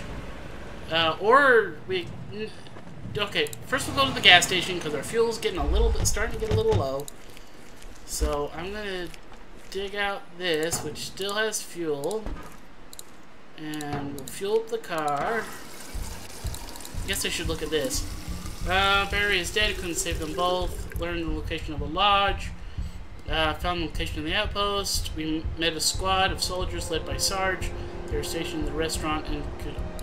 Okay, first we'll go to the gas station because our fuel's getting starting to get a little low. So I'm gonna dig out this, which still has fuel. And we'll fuel up the car. I guess I should look at this. Barry is dead. Couldn't save them both. Learned the location of a lodge. Found the location of the outpost. We met a squad of soldiers led by Sarge. They were stationed in the restaurant and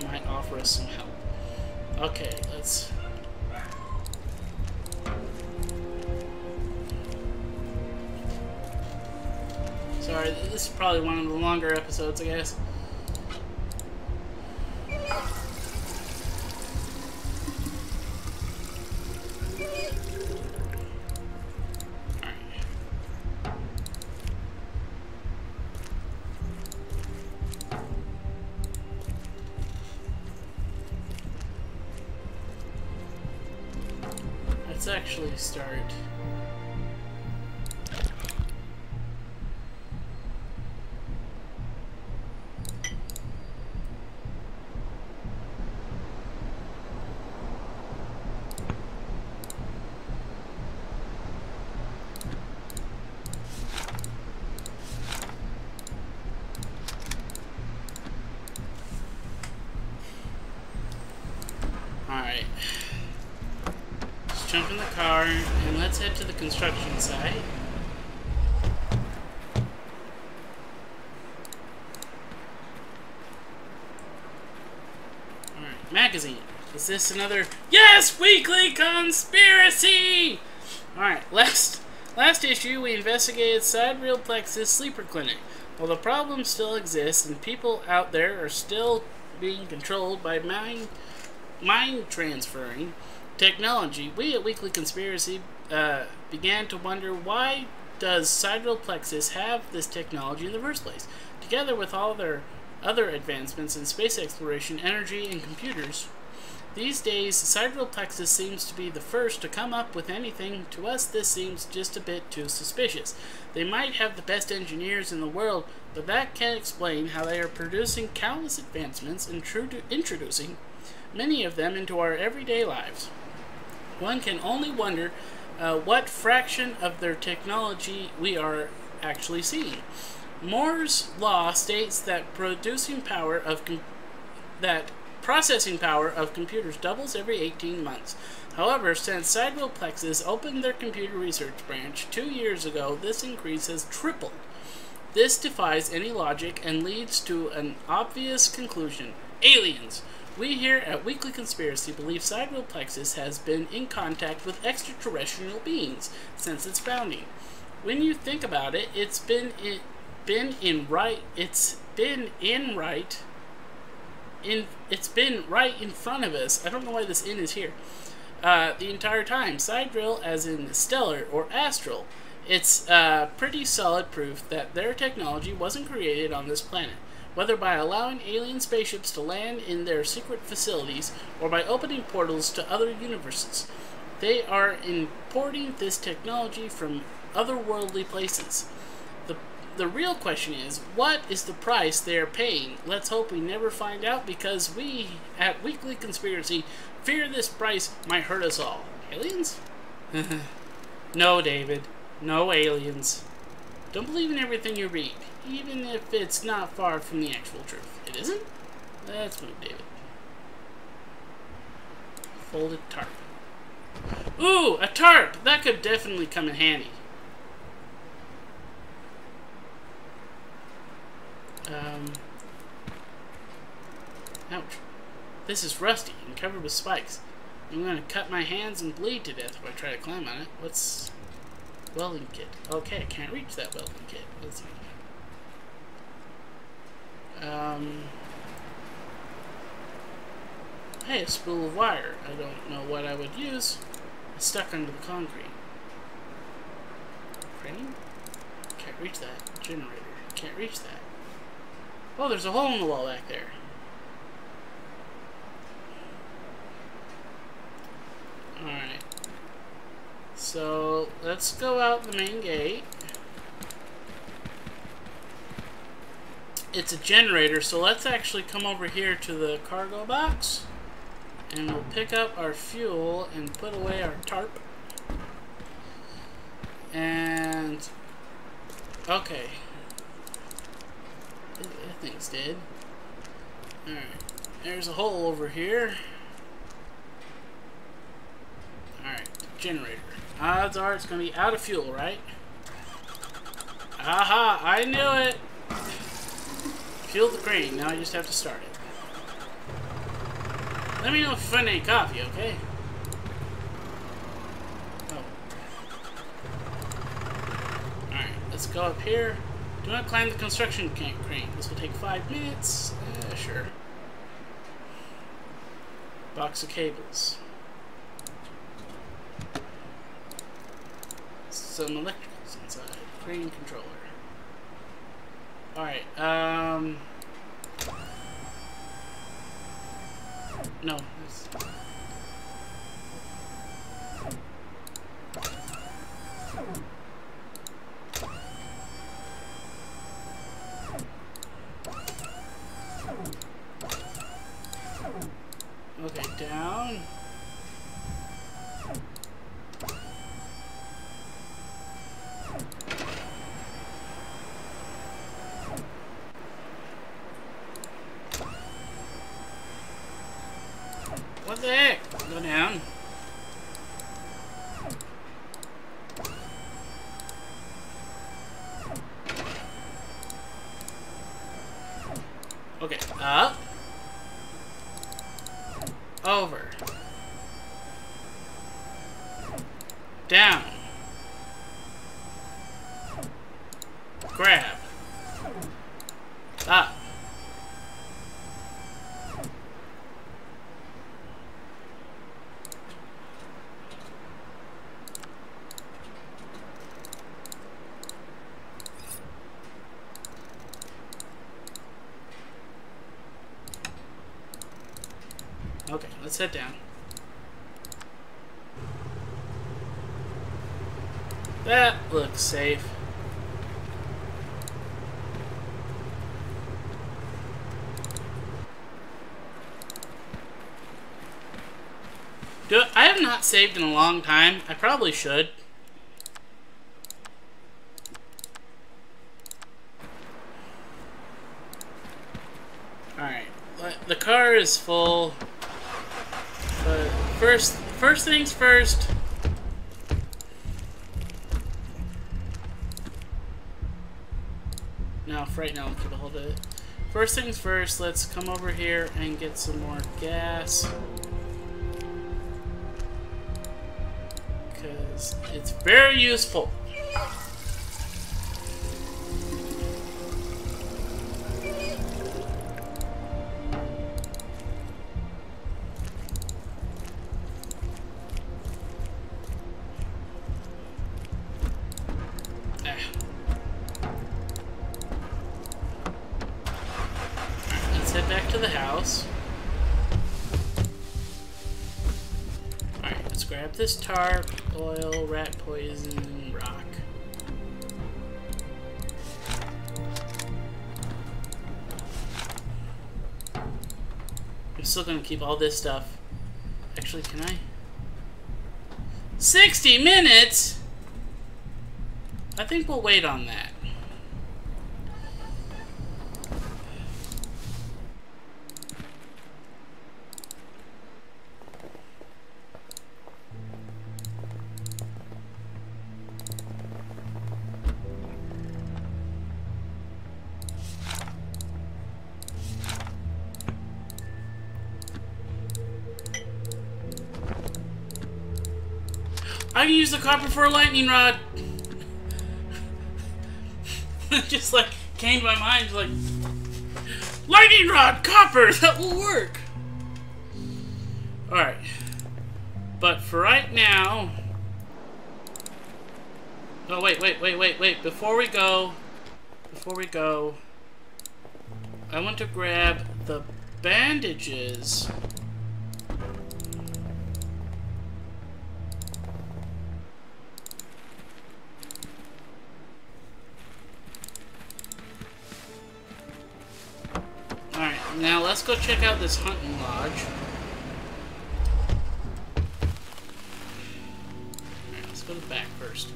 might offer us some help. Okay, let's... Sorry, this is probably one of the longer episodes, I guess. Let's actually start. Alright. Let's jump in the car and let's head to the construction site. Alright, magazine. Is this another... Yes! Weekly Conspiracy! Alright, last issue we investigated Sidereal Plexus Sleeper Clinic. While the problem still exists and people out there are still being controlled by mind transferring technology, we at Weekly Conspiracy began to wonder, why does Sidereal Plexus have this technology in the first place? Together with all their other advancements in space exploration, energy, and computers, these days Sidereal Plexus seems to be the first to come up with anything. To us, this seems just a bit too suspicious. They might have the best engineers in the world, but that can't explain how they are producing countless advancements and introducing many of them into our everyday lives. One can only wonder what fraction of their technology we are actually seeing. Moore's law states that producing power of processing power of computers doubles every 18 months. However, since Sidereal Plexus opened their computer research branch 2 years ago, this increase has tripled. This defies any logic and leads to an obvious conclusion. Aliens! We here at Weekly Conspiracy believe Sidereal Plexus has been in contact with extraterrestrial beings since its founding. When you think about it, it's been right in front of us. I don't know why this "in" is here. The entire time. Sidereal, as in stellar or astral, it's pretty solid proof that their technology wasn't created on this planet, whether by allowing alien spaceships to land in their secret facilities or by opening portals to other universes. They are importing this technology from otherworldly places. The real question is, what is the price they are paying? Let's hope we never find out, because we at Weekly Conspiracy fear this price might hurt us all. Aliens? No, David. No aliens. Don't believe in everything you read, even if it's not far from the actual truth. It isn't? Let's move, David. Folded tarp. Ooh, a tarp! That could definitely come in handy. Ouch. This is rusty and covered with spikes. I'm gonna cut my hands and bleed to death if I try to climb on it. What's... welding kit. Okay, I can't reach that welding kit. Let's see. Hey, a spool of wire. I don't know what I would use. It's stuck under the concrete. Crane? Can't reach that. Generator. Can't reach that. Oh, there's a hole in the wall back there. Alright. So, let's go out the main gate. It's a generator, so let's actually come over here to the cargo box. And we'll pick up our fuel and put away our tarp. And... okay. That thing's dead. Alright. There's a hole over here. Alright. Generator. Odds are it's going to be out of fuel, right? Aha! I knew it! Fuel the crane. Now I just have to start it. Let me know if you find any coffee, okay? Oh. Alright, let's go up here. Do not climb the construction crane. This will take 5 minutes. Sure. Box of cables. Some electricals inside. Crane controller. Alright, no. Okay, down. What the heck? Go down. Okay, up. Over. Down. Grab. Up. Okay, let's head down. That looks safe. I have not saved in a long time. I probably should. Alright, the car is full. But first things first. Now, for right now, I'll keep a hold of it. First things first, let's come over here and get some more gas. Because it's very useful. Back to the house. Alright, let's grab this tarp, oil, rat poison, and rock. I'm still gonna keep all this stuff. Actually, can I? 60 minutes?! I think we'll wait on that. I can use the copper for a lightning rod. Just like came to my mind, like lightning rod, copper, that will work. All right, but for right now. Oh wait! Before we go, I want to grab the bandages. Now let's go check out this hunting lodge. Alright, let's go to the back first.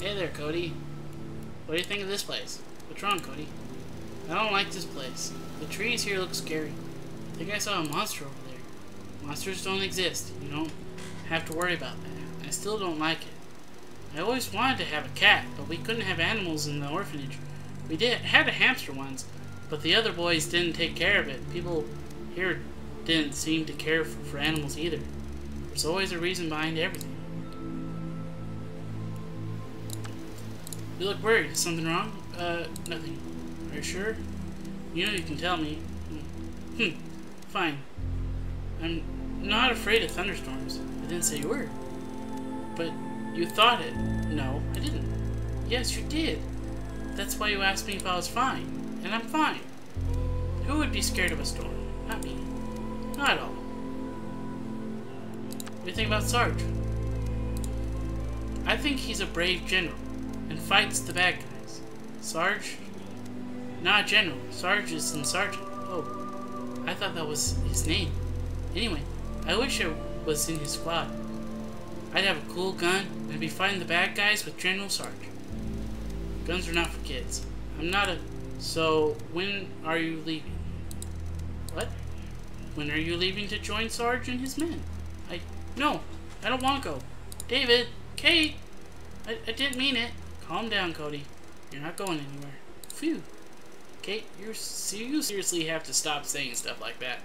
Hey there, Cody. What do you think of this place? What's wrong, Cody? I don't like this place. The trees here look scary. I think I saw a monster over there. Monsters don't exist. You don't have to worry about that. I still don't like it. I always wanted to have a cat, but we couldn't have animals in the orphanage. We had a hamster once, but the other boys didn't take care of it. People here didn't seem to care for animals either. There's always a reason behind everything. You look worried. Is something wrong? Nothing. Are you sure? You know you can tell me. Fine. I'm not afraid of thunderstorms. I didn't say you were. But you thought it. No, I didn't. Yes, you did. That's why you asked me if I was fine. And I'm fine. Who would be scared of a storm? Not me. Not at all. What do you think about Sarge? I think he's a brave general and fights the bad guys. Sarge? Not a general. Sarge is in sergeant. Oh, I thought that was his name. Anyway, I wish I was in his squad. I'd have a cool gun, and I'd be fighting the bad guys with General Sarge. Guns are not for kids. I'm not a... So, when are you leaving? What? When are you leaving to join Sarge and his men? No, I don't want to go. David, Kate, I didn't mean it. Calm down, Cody. You're not going anywhere. Phew. Kate, you seriously have to stop saying stuff like that.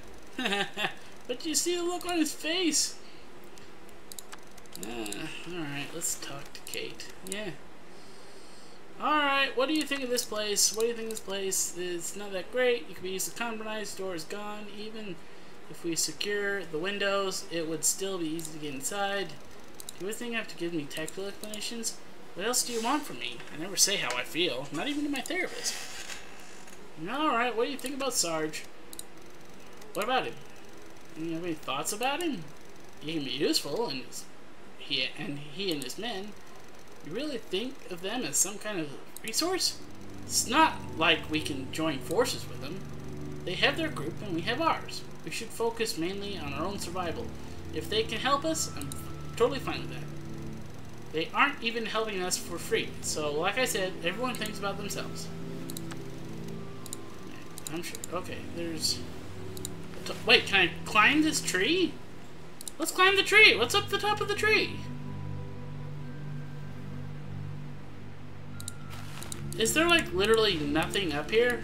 But you see the look on his face. Alright, let's talk to Kate. Yeah. Alright, what do you think of this place? What do you think of this place? It's not that great. You can be used to compromise. Door is gone. Even if we secure the windows, it would still be easy to get inside. Do you think I have to give me technical explanations? What else do you want from me? I never say how I feel. Not even to my therapist. Alright, what do you think about Sarge? What about him? You have any thoughts about him? He can be useful, and he and his men. You really think of them as some kind of resource? It's not like we can join forces with them. They have their group and we have ours. We should focus mainly on our own survival. If they can help us, I'm totally fine with that. They aren't even helping us for free. So, like I said, everyone thinks about themselves. I'm sure. Okay, there's... Wait, can I climb this tree? Let's climb the tree. What's up the top of the tree? Is there, like, literally nothing up here?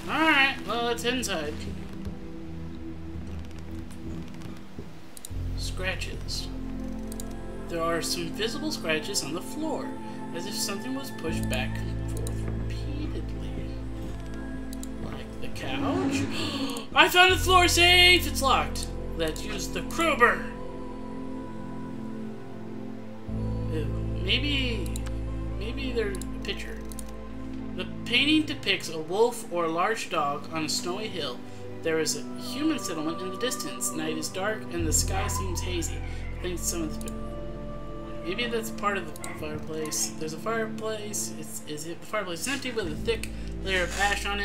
Alright, well, it's inside. Scratches. There are some visible scratches on the floor, as if something was pushed back and forth repeatedly. Like the couch? I found the floor safe! It's locked. Let's use the crowbar. Ew. Maybe there's a picture. The painting depicts a wolf or a large dog on a snowy hill. There is a human settlement in the distance. Night is dark and the sky seems hazy. I think some of the... Maybe that's part of the fireplace. There's a fireplace. The fireplace is empty with a thick layer of ash on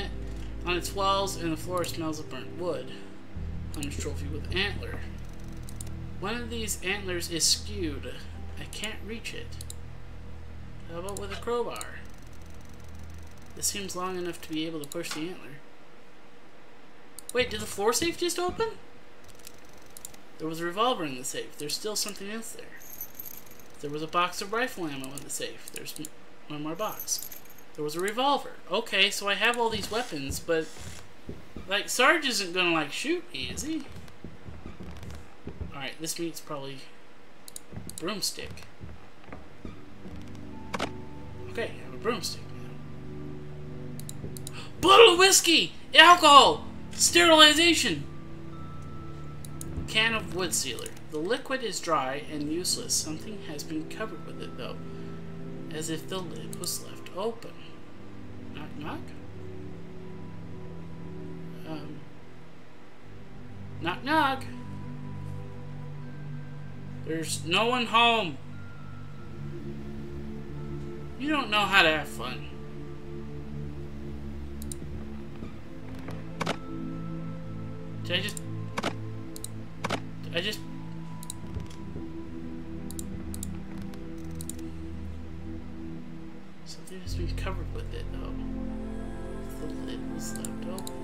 its walls, and the floor smells of burnt wood. Hunter's trophy with antler. One of these antlers is skewed. I can't reach it. How about with a crowbar? This seems long enough to be able to push the antler. Wait, did the floor safe just open? There was a revolver in the safe. There's still something else there. There was a box of rifle ammo in the safe. There's one more box. There was a revolver. Okay, so I have all these weapons, but... Like, Sarge isn't gonna, like, shoot me, is he? Alright, this meat's probably... broomstick. Okay, I have a broomstick now. Bottle of whiskey! Alcohol! Sterilization! Can of wood sealer. The liquid is dry and useless. Something has been covered with it, though. As if the lid was left open. Knock, knock? Knock, knock? There's no one home. You don't know how to have fun. Did I just... Something has been covered with it, though. The lid was left open.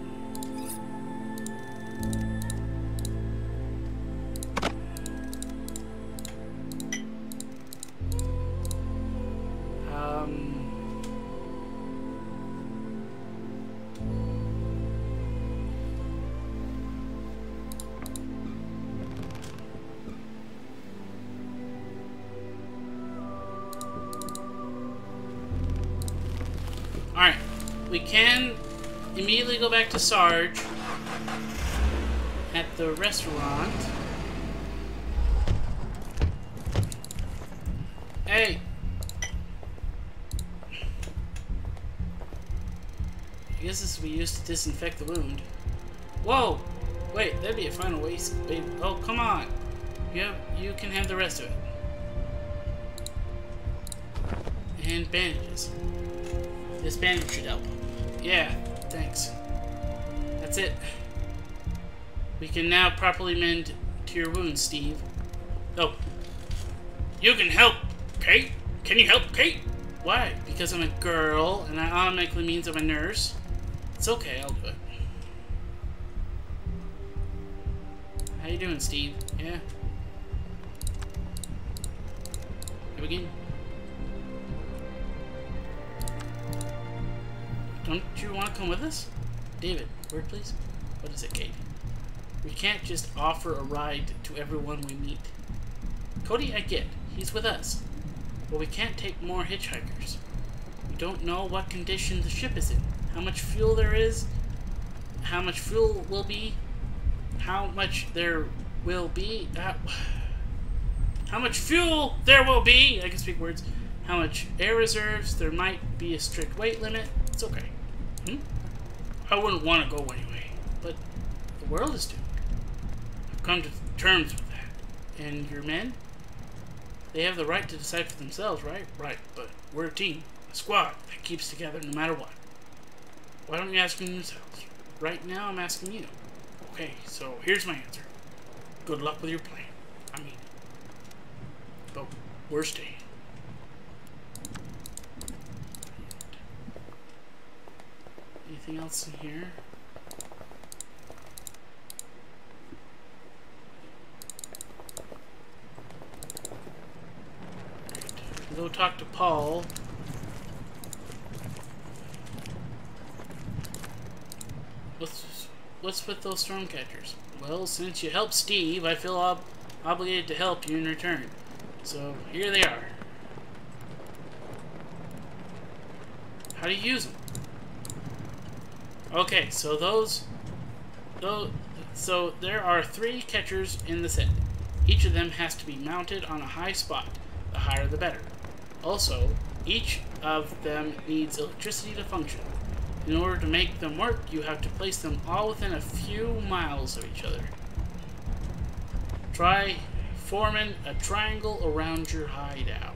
Alright, we can immediately go back to Sarge at the restaurant. Hey! I guess this will be used to disinfect the wound. Whoa! Wait, that'd be a final waste. Wait, oh, come on! You can have the rest of it. And bandages. This bandage should help. Yeah, thanks. That's it. We can now properly mend to your wounds, Steve. Oh. You can help, Kate? Can you help, Kate? Why? Because I'm a girl, and that automatically means I'm a nurse? It's okay, I'll do it. How you doing, Steve? Yeah? Here we begin. Don't you want to come with us? David, word please. What is it, Kate? We can't just offer a ride to everyone we meet. Cody, I get. He's with us. But we can't take more hitchhikers. We don't know what condition the ship is in. How much fuel there is. How much fuel will be. How much there will be. How much fuel there will be. I can speak words. How much air reserves. There might be a strict weight limit. It's okay. I wouldn't want to go anyway, but the world is doomed. I've come to terms with that. And your men? They have the right to decide for themselves, right? Right, but we're a team, a squad that keeps together no matter what. Why don't you ask them themselves? Right now, I'm asking you. Okay, so here's my answer. Good luck with your plan. I mean, but we're staying. Anything else in here? Right. Go talk to Paul. What's with those stormcatchers? Well, since you helped Steve, I feel obligated to help you in return. So, here they are. How do you use them? Okay, so so there are 3 catchers in the set. Each of them has to be mounted on a high spot. The higher the better. Also, each of them needs electricity to function. In order to make them work, you have to place them all within a few miles of each other. Try forming a triangle around your hideout.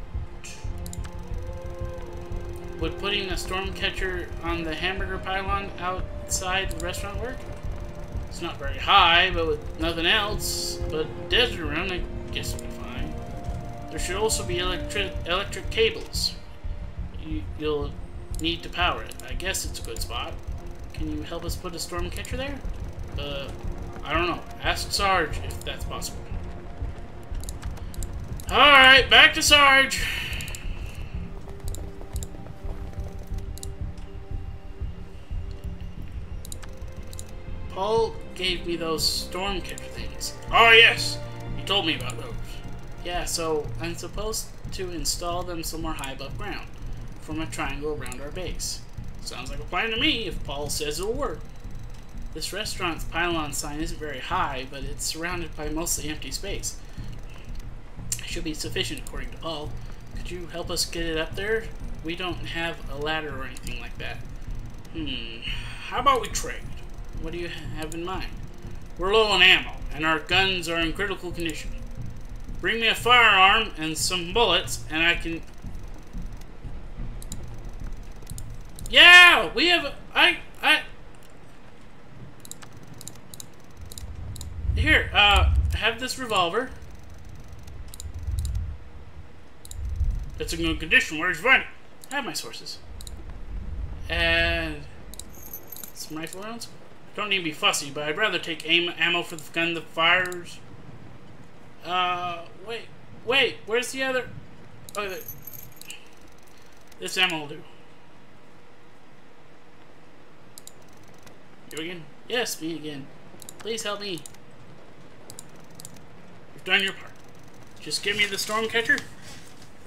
Would putting a storm catcher on the hamburger pylon outside the restaurant work? It's not very high, but with nothing else but desert around, I guess it'll be fine. There should also be electric cables. You'll need to power it. I guess it's a good spot. Can you help us put a storm catcher there? I don't know. Ask Sarge if that's possible. Alright, back to Sarge. Paul gave me those storm catcher things. Oh yes, he told me about those. Yeah, so I'm supposed to install them somewhere high above ground. Form a triangle around our base. Sounds like a plan to me if Paul says it'll work. This restaurant's pylon sign isn't very high, but it's surrounded by mostly empty space. It should be sufficient according to Paul. Could you help us get it up there? We don't have a ladder or anything like that. How about we trade? What do you have in mind? We're low on ammo, and our guns are in critical condition. Bring me a firearm and some bullets, and I can... Yeah, we have... Here, have this revolver. It's in good condition. Where'd you find it? I have my sources. And... some rifle rounds. Don't need to be fussy, but I'd rather take ammo for the gun that fires. Wait, where's the other? Oh, this ammo will do. You again? Yes, me again. Please help me. You've done your part. Just give me the storm catcher,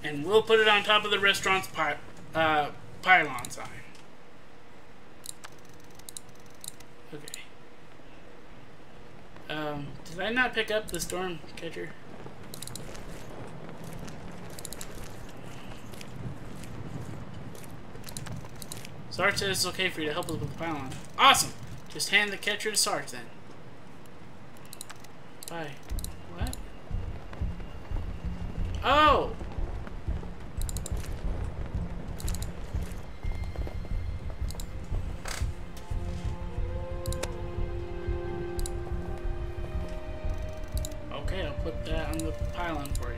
and we'll put it on top of the restaurant's pylon sign. Okay. Did I not pick up the storm catcher? Sarge said it's okay for you to help us with the pylon. Awesome! Just hand the catcher to Sarge then. Bye. What? Oh! Okay, I'll put that on the pylon for you.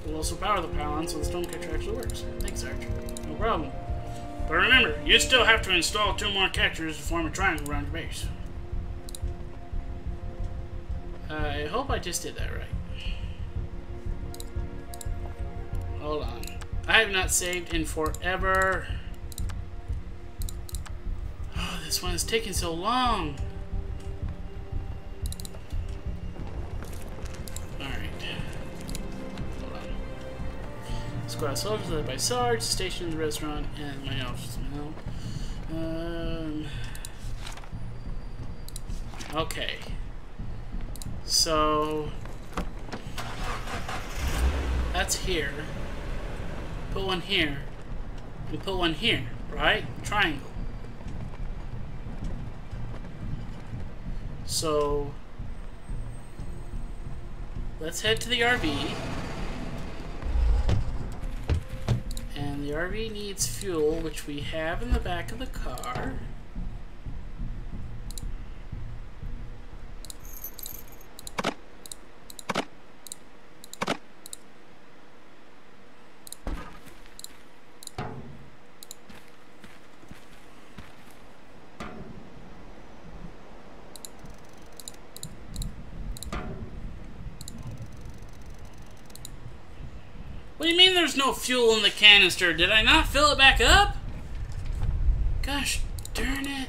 We'll also power the pylon so the storm catcher actually works. Thanks, Sarge. No problem. But remember, you still have to install 2 more catchers to form a triangle around your base. I hope I just did that right. Hold on. I have not saved in forever. Oh, this one is taking so long. Squad soldiers led by Sarge, stationed in the restaurant, and my office. Okay. So that's here. Put one here. And put one here, right? Triangle. So let's head to the RV. And the RV needs fuel, which we have in the back of the car. What do you mean there's no fuel in the canister? Did I not fill it back up? Gosh darn it.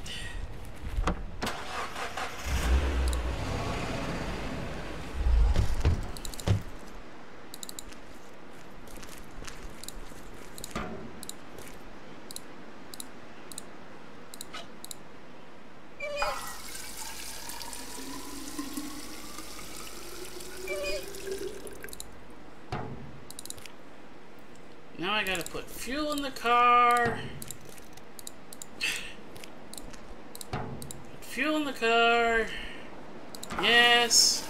Now I gotta put fuel in the car. Put fuel in the car. Yes.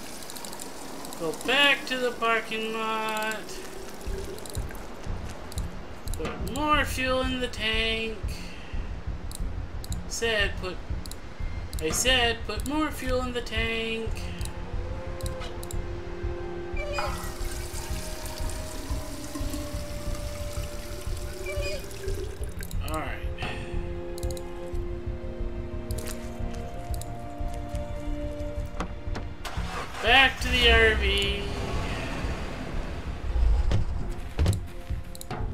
Go back to the parking lot. Put more fuel in the tank. I said put more fuel in the tank. Alright. Back to the RV.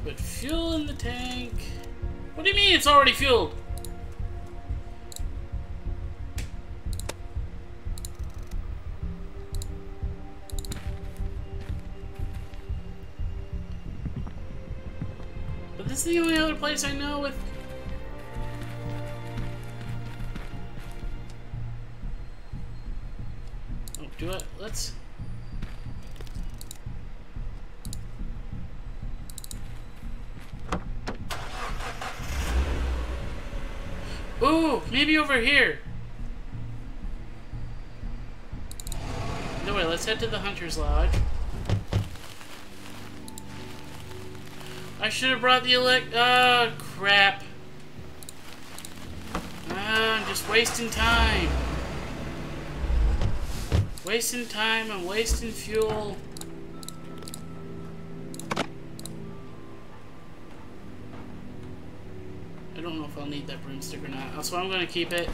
Put fuel in the tank. What do you mean it's already fueled? This is the only other place I know with... Oh, do it. Let's... Ooh, maybe over here. No way, let's head to the Hunter's Lodge. I should have brought the oh, crap. I'm just wasting time. Wasting time and wasting fuel. I don't know if I'll need that broomstick or not. So I'm going to keep it.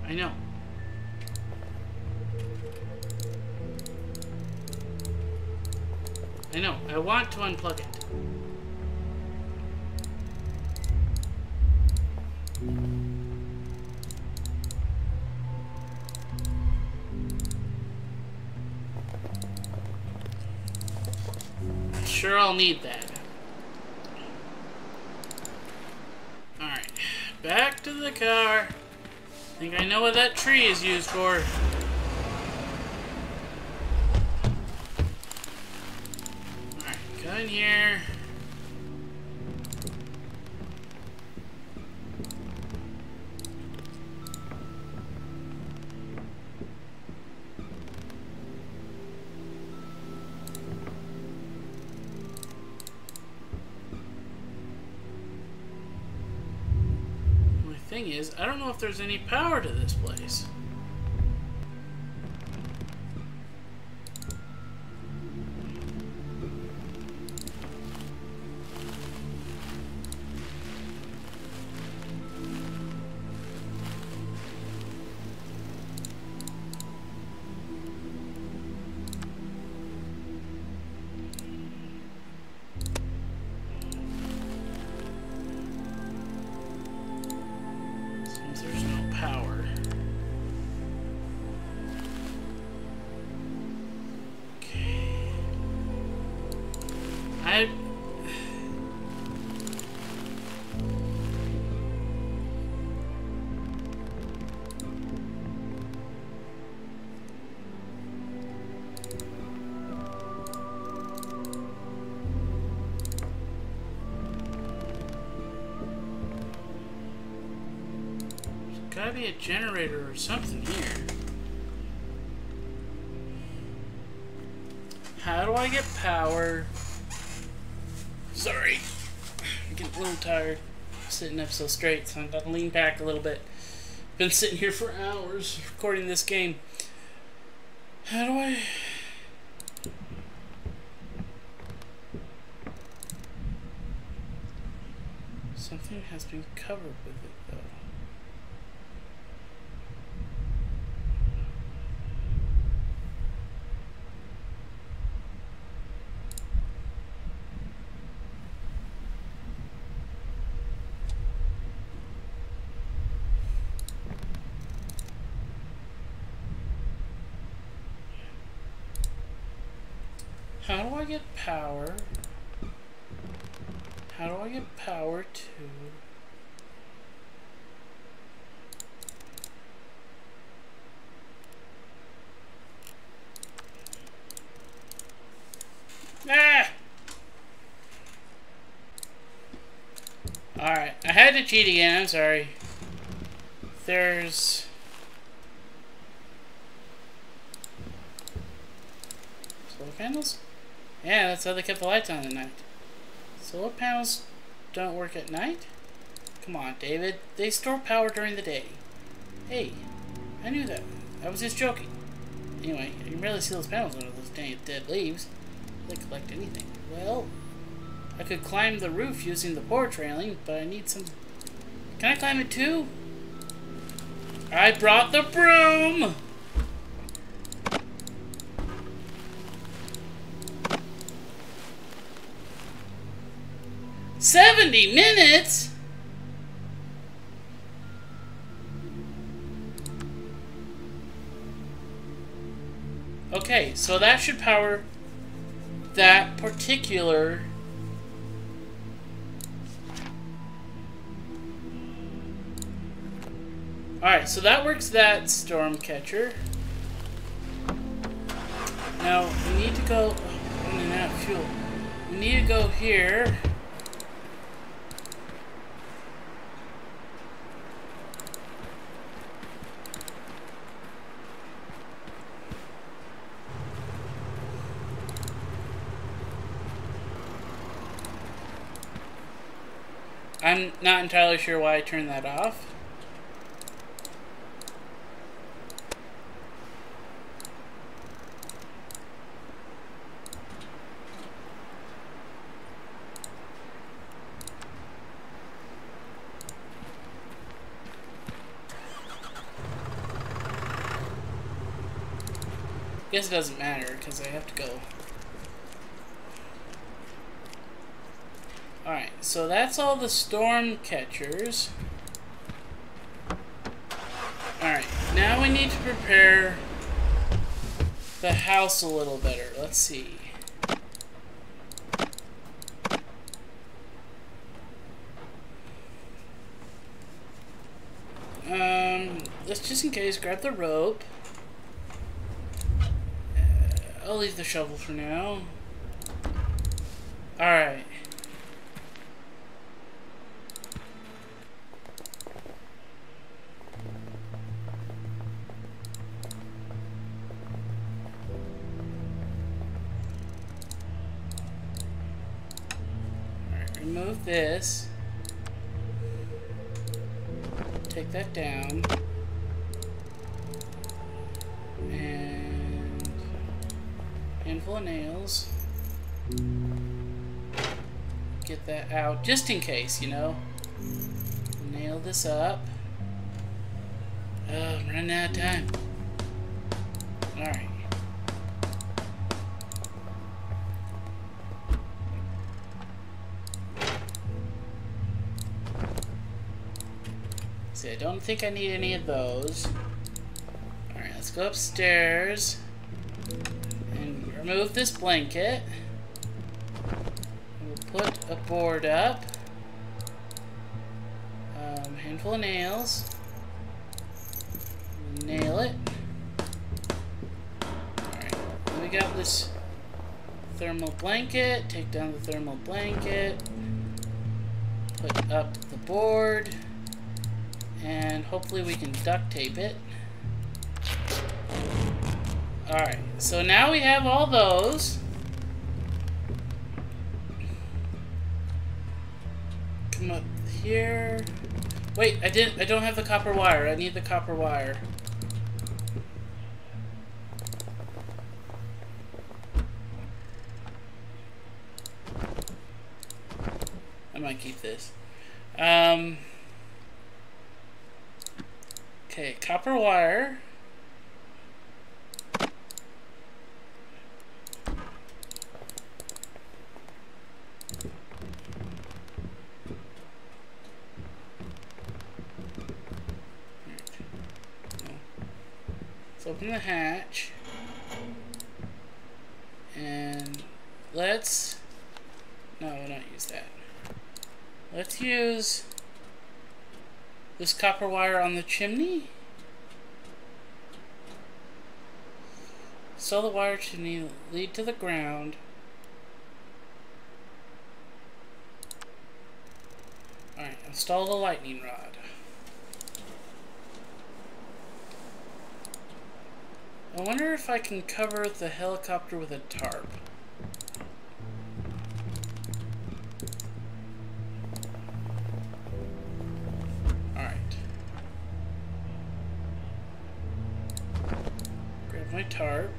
I know. I know. I want to unplug it. I'm sure I'll need that. Alright. Back to the car. I think I know what that tree is used for. Alright, go in here. Thing is, I don't know if there's any power to this place. There's no power. Gotta be a generator or something here. How do I get power? Sorry. I'm getting a little tired. Sitting up so straight, so I've got to lean back a little bit. Been sitting here for hours recording this game. How do I... Something has been covered with it, though. How do I get power? How do I get power to... Ah! Alright, I had to cheat again, I'm sorry. There's... solar panels? Yeah, that's how they kept the lights on at night. Solar panels don't work at night? Come on, David. They store power during the day. Hey, I knew that. I was just joking. Anyway, you can barely see those panels under those dang dead leaves. They collect anything. Well, I could climb the roof using the porch railing, but I need some... Can I climb it too? I brought the broom! 70 minutes? Okay, so that should power that particular... Alright, so that works that storm catcher. Now, we need to go... running out of fuel. We need to go here. I'm not entirely sure why I turned that off. Guess it doesn't matter because I have to go. Alright, so that's all the storm catchers. Alright, now we need to prepare the house a little better. Let's see. Let's just in case grab the rope. I'll leave the shovel for now. Alright. Remove this. Take that down. And handful of nails. Get that out just in case, you know. Nail this up. Oh, I'm running out of time. Alright. See, I don't think I need any of those. Alright, let's go upstairs and remove this blanket. We'll put a board up. Handful of nails. Nail it. Alright, then we got this thermal blanket. Take down the thermal blanket. Put up the board. And hopefully we can duct tape it. Alright, so now we have all those. Come up here. Wait, I don't have the copper wire. I need the copper wire. I might keep this. Okay, copper wire. Let's open the hatch. And let's... No, we'll not use that. Let's use this copper wire on the chimney. So the wire chimney lead to the ground. Alright, install the lightning rod. I wonder if I can cover the helicopter with a tarp. My tarp.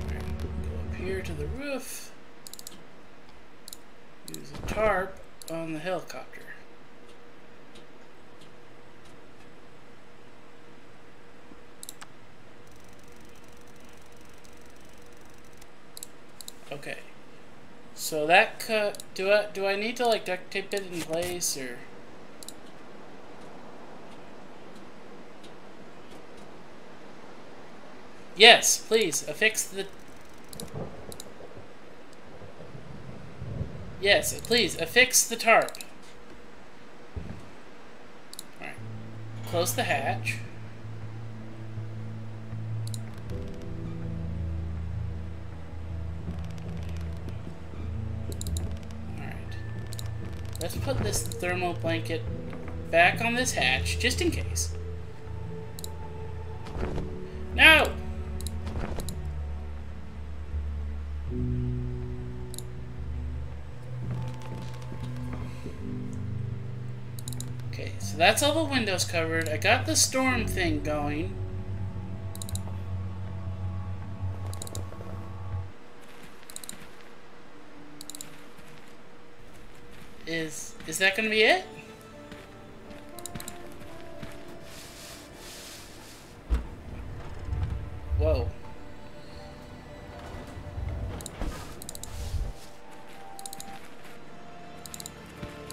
Right, go up here to the roof. Use a tarp on the helicopter. Okay. So that cut. Do I need to like duct tape it in place or? Yes, please affix the. Yes, please affix the tarp. All right. Close the hatch. Let's put this thermal blanket back on this hatch, just in case. No! Okay, so that's all the windows covered. I got the storm thing going. Is that gonna be it? Whoa.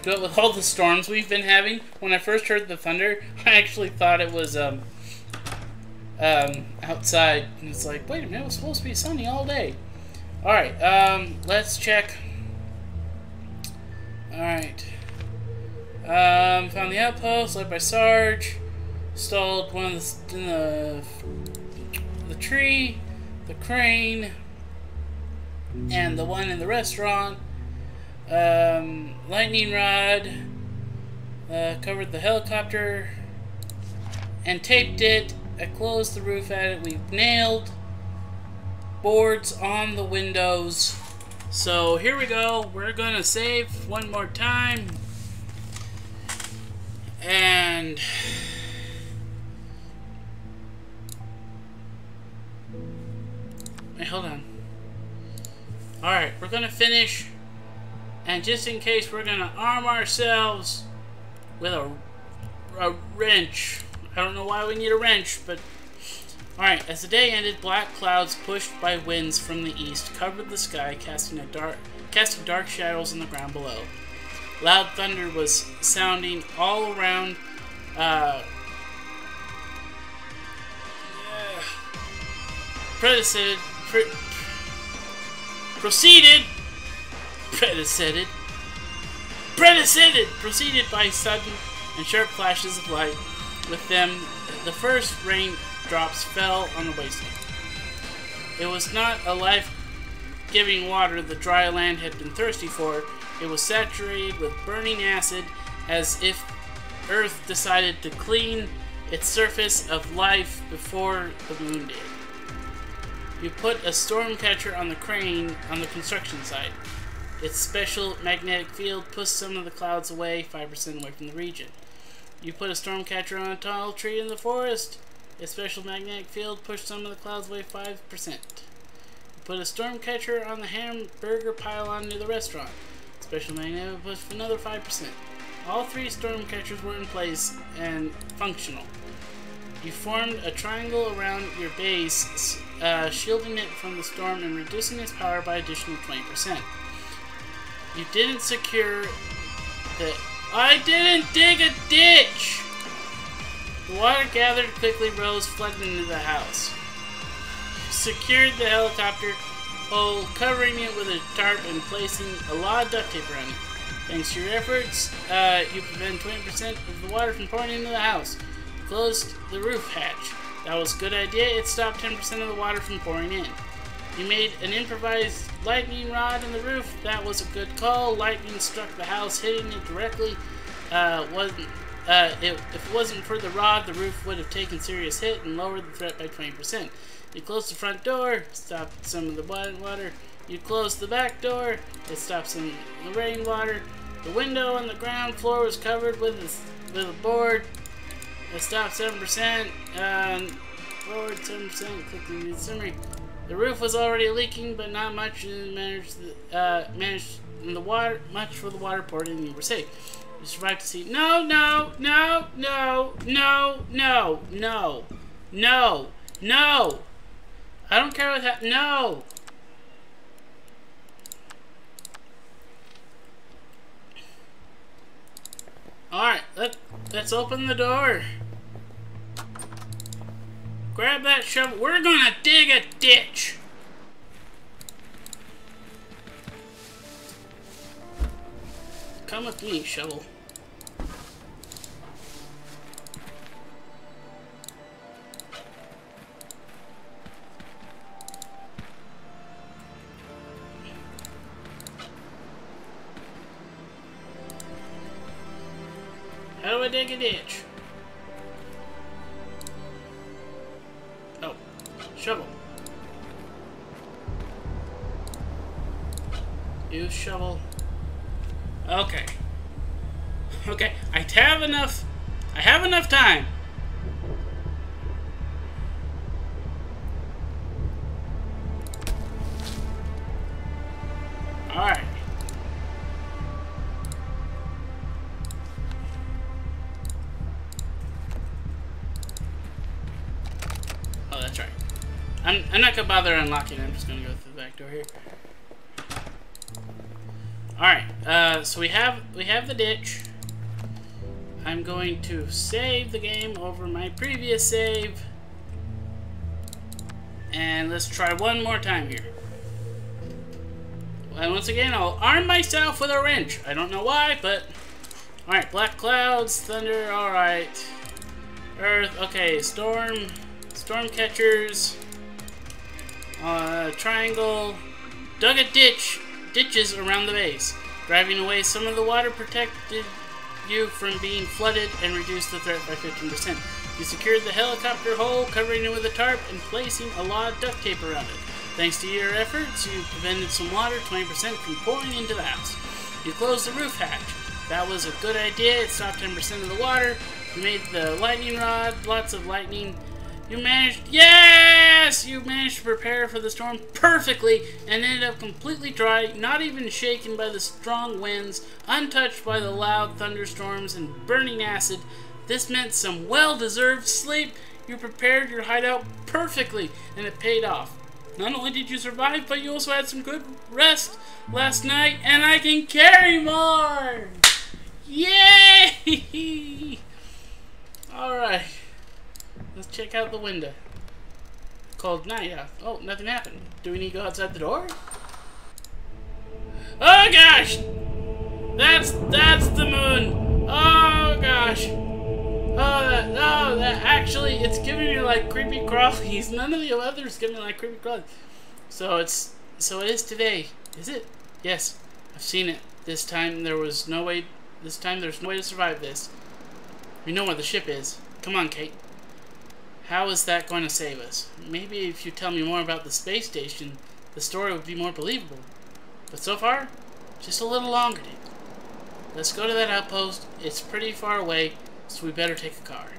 With all the storms we've been having, when I first heard the thunder, I actually thought it was outside. And it's like, wait a minute, it was supposed to be sunny all day. Alright, let's check. Alright. Found the outpost, led by Sarge. Installed one of the tree, the crane, and the one in the restaurant. Lightning rod. Covered the helicopter and taped it. I closed the roof at it. We've nailed boards on the windows. So here we go. We're gonna save one more time. And wait, hold on. Alright, we're gonna finish. And just in case, we're gonna arm ourselves with a wrench. I don't know why we need a wrench, but alright. As the day ended, black clouds pushed by winds from the east covered the sky, casting dark shadows on the ground below. Loud thunder was sounding all around. Preceded by sudden and sharp flashes of light. With them, the first raindrops fell on the wasteland. It was not a life giving water the dry land had been thirsty for. It was saturated with burning acid, as if Earth decided to clean its surface of life before the moon did. You put a storm catcher on the crane on the construction site. Its special magnetic field pushed some of the clouds away, 5% away from the region. You put a storm catcher on a tall tree in the forest. Its special magnetic field pushed some of the clouds away, 5%. You put a storm catcher on the hamburger pylon near the restaurant. Special magnetic pushed another 5%. All 3 storm catchers were in place and functional. You formed a triangle around your base, shielding it from the storm and reducing its power by additional 20%. You didn't secure the... I didn't dig a ditch! The water gathered quickly rose, flooding into the house. You secured the helicopter hole, covering it with a tarp and placing a lot of duct tape around it. Thanks to your efforts, you prevented 20% of the water from pouring into the house. You closed the roof hatch. That was a good idea. It stopped 10% of the water from pouring in. You made an improvised lightning rod in the roof. That was a good call. Lightning struck the house, hitting it directly. If it wasn't for the rod, the roof would have taken serious hit and lowered the threat by 20%. You closed the front door, stopped some of the water. You closed the back door, it stopped some of the rainwater. The window on the ground floor was covered with a board. It stopped 7%. Forward 7%. Click the summary. The roof was already leaking, but not much. And managed the water much for the water poured in. And you were safe. You survived to see. No, no, no, no, no, no, no, no, no. I don't care what happened. No. Alright, let's open the door. Grab that shovel. We're gonna dig a ditch. Come with me, shovel. How do I dig a ditch? Oh, shovel. Use shovel. Okay. Okay, I have enough time. Alright. Oh, that's right. I'm not gonna bother unlocking it. I'm just gonna go through the back door here. Alright, so we have the ditch. I'm going to save the game over my previous save. And let's try one more time here. And once again, I'll arm myself with a wrench. I don't know why, but... Alright, black clouds, thunder, alright. Earth, okay, storm catchers. Triangle. Dug a ditches around the base. Driving away some of the water protected you from being flooded and reduced the threat by 15%. You secured the helicopter hull, covering it with a tarp and placing a lot of duct tape around it. Thanks to your efforts, you prevented some water, 20%, from pouring into the house. You closed the roof hatch. That was a good idea. It stopped 10% of the water. You made the lightning rod, lots of lightning. You managed, yes! You managed to prepare for the storm perfectly and ended up completely dry, not even shaken by the strong winds, untouched by the loud thunderstorms and burning acid. This meant some well-deserved sleep. You prepared your hideout perfectly, and it paid off. Not only did you survive, but you also had some good rest last night, and I can carry more! Yay! Alright. Let's check out the window. Cold night out. Oh, nothing happened. Do we need to go outside the door? Oh gosh! That's the moon! Oh gosh! Oh, that it's giving me like creepy crawlies. None of the others give me like creepy crawlies. So it's So it is today, is it? Yes, I've seen it. This time there's no way to survive this. We know where the ship is. Come on, Kate. How is that going to save us? Maybe if you tell me more about the space station, the story would be more believable. But so far, just a little longer. Let's go to that outpost. It's pretty far away, so we better take a car.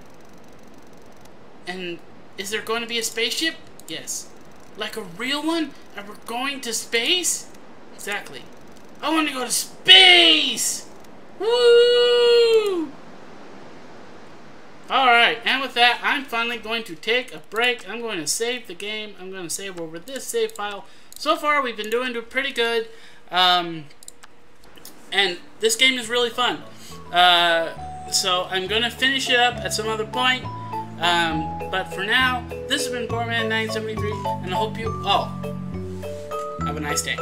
And is there going to be a spaceship? Yes. Like a real one? And we're going to space? Exactly. I want to go to space! Woo! Alright, and with that, I'm finally going to take a break. I'm going to save the game. I'm going to save over this save file. So far, we've been doing pretty good. And this game is really fun. So I'm going to finish it up at some other point. But for now, this has been Poorman973, and I hope you all have a nice day.